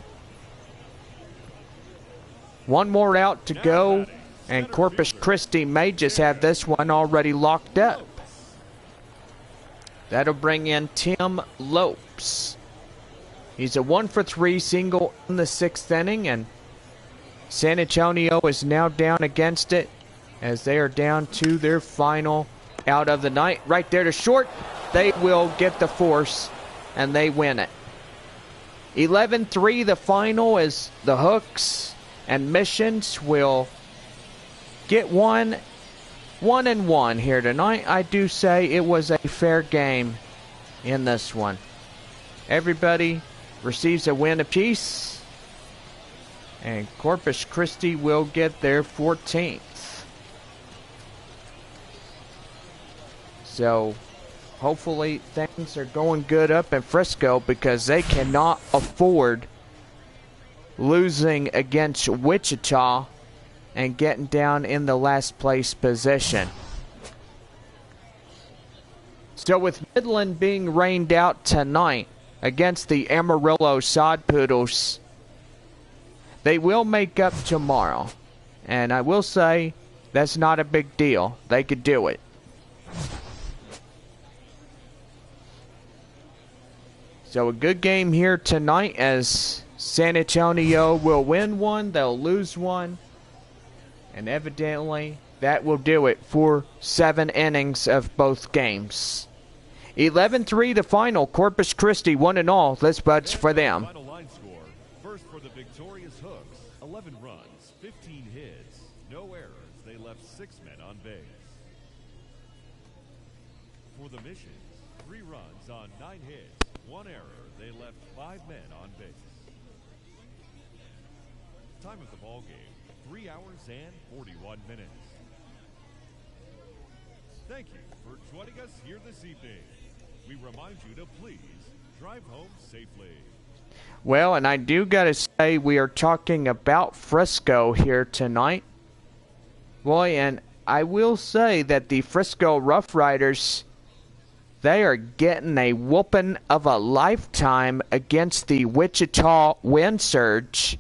One more out to go. And Corpus Christi may just have this one already locked up. That'll bring in Tim Lopes. He's a 1-for-3 single in the 6th inning. And San Antonio is now down against it, as they are down to their final out of the night. Right there to short. They will get the force, and they win it. 11-3 the final, as the Hooks and Missions will get 1-1 here tonight. I do say it was a fair game in this one. Everybody receives a win apiece, and Corpus Christi will get their 14th. So, hopefully things are going good up in Frisco, because they cannot afford losing against Wichita and getting down in the last place position. So with Midland being rained out tonight against the Amarillo Sod Poodles, they will make up tomorrow. And I will say, that's not a big deal. They could do it. So a good game here tonight, as San Antonio will win one, they'll lose one, and evidently that will do it for 7 innings of both games. 11-3 the final. Corpus Christi 1-0. Let's budge for them. Final line score. First for the victorious Hooks, 11 runs, 15 hits, no errors. They left 6 men on base. For the Missions, 3 runs on 9 hits. 1 error. They left 5 men on base. Time of the ball game, 3 hours and 41 minutes. Thank you for joining us here this evening. We remind you to please drive home safely. Well, and I do gotta say, we are talking about Frisco here tonight. Boy, and I will say that the Frisco Rough Riders, they are getting a whooping of a lifetime against the Wichita Wind Surge.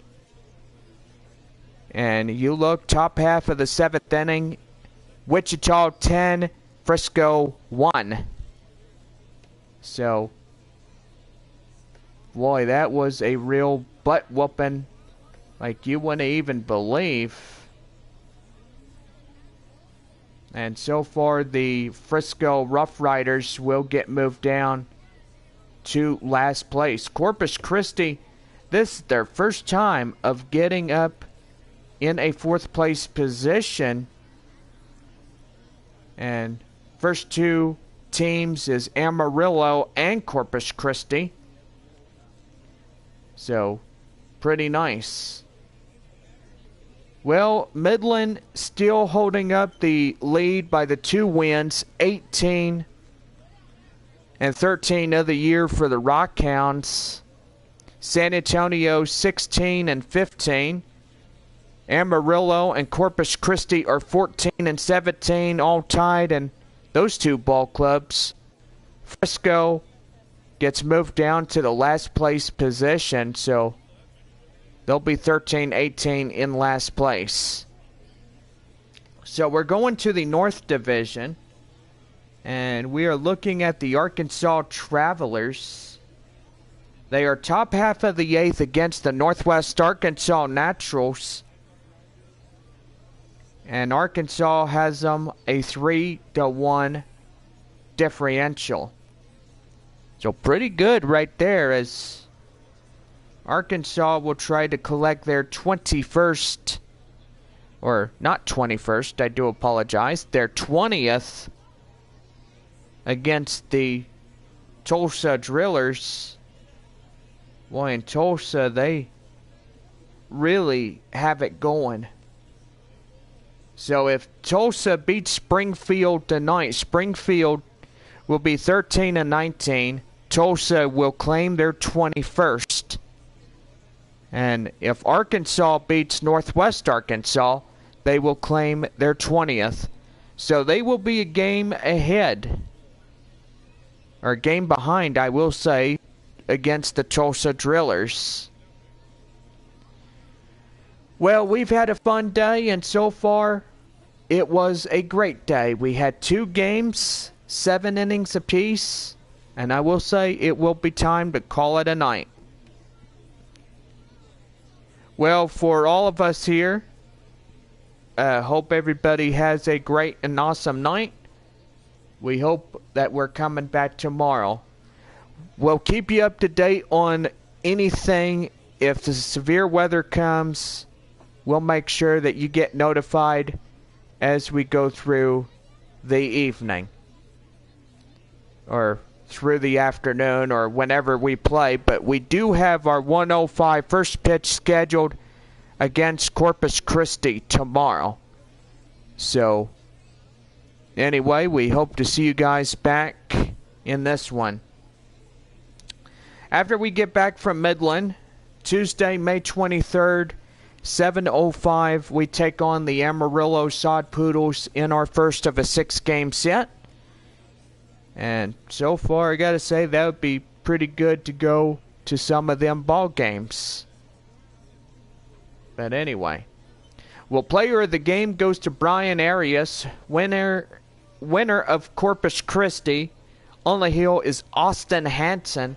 And you look, top half of the 7th inning, Wichita 10, Frisco 1. So, boy, that was a real butt whooping like you wouldn't even believe. And so far, the Frisco Rough Riders will get moved down to last place. Corpus Christi, this is their first time of getting up in a 4th place position And first two teams is Amarillo and Corpus Christi. So, pretty nice. Well, Midland still holding up the lead by the 2 wins, 18 and 13 of the year for the Rockhounds. San Antonio 16 and 15. Amarillo and Corpus Christi are 14 and 17, all tied in those two ball clubs. Frisco gets moved down to the last place position, so they'll be 13-18 in last place. So we're going to the North Division, and we are looking at the Arkansas Travelers. They are top half of the 8th against the Northwest Arkansas Naturals. And Arkansas has them a 3-1 differential. So pretty good right there, as Arkansas will try to collect their 21st, or not 21st, I do apologize, their 20th against the Tulsa Drillers. Boy, in Tulsa, they really have it going. So if Tulsa beats Springfield tonight, Springfield will be 13-19. Tulsa will claim their 21st. And if Arkansas beats Northwest Arkansas, they will claim their 20th. So they will be a game ahead, or a game behind, I will say, against the Tulsa Drillers. Well, we've had a fun day, and so far, it was a great day. We had 2 games, 7 innings apiece, and I will say it will be time to call it a night. Well, for all of us here, hope everybody has a great and awesome night. We hope that we're coming back tomorrow. We'll keep you up to date on anything. If the severe weather comes, we'll make sure that you get notified as we go through the evening, or through the afternoon, or whenever we play. But we do have our 1:05 first pitch scheduled against Corpus Christi tomorrow. So anyway, we hope to see you guys back in this one. After we get back from Midland, Tuesday, May 23rd, 7:05, we take on the Amarillo Sod Poodles in our first of a 6-game set. And so far, I gotta say, that would be pretty good to go to some of them ball games. But anyway, well, player of the game goes to Brian Arias. Winner of Corpus Christi. On the hill is Austin Hansen.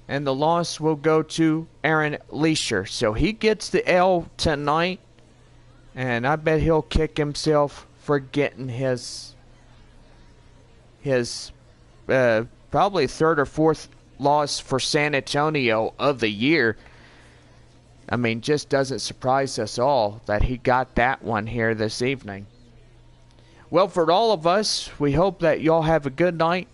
And the loss will go to Aaron Leisure. So he gets the L tonight. And I bet he'll kick himself for getting his probably 3rd or 4th loss for San Antonio of the year. I mean, just doesn't surprise us all that he got that one here this evening. Well, for all of us, we hope that y'all have a good night.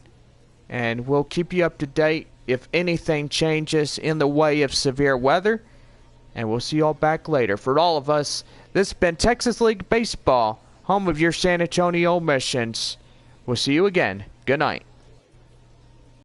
And we'll keep you up to date if anything changes in the way of severe weather. And we'll see y'all back later. For all of us, this has been Texas League Baseball, home of your San Antonio Missions. We'll see you again. Good night.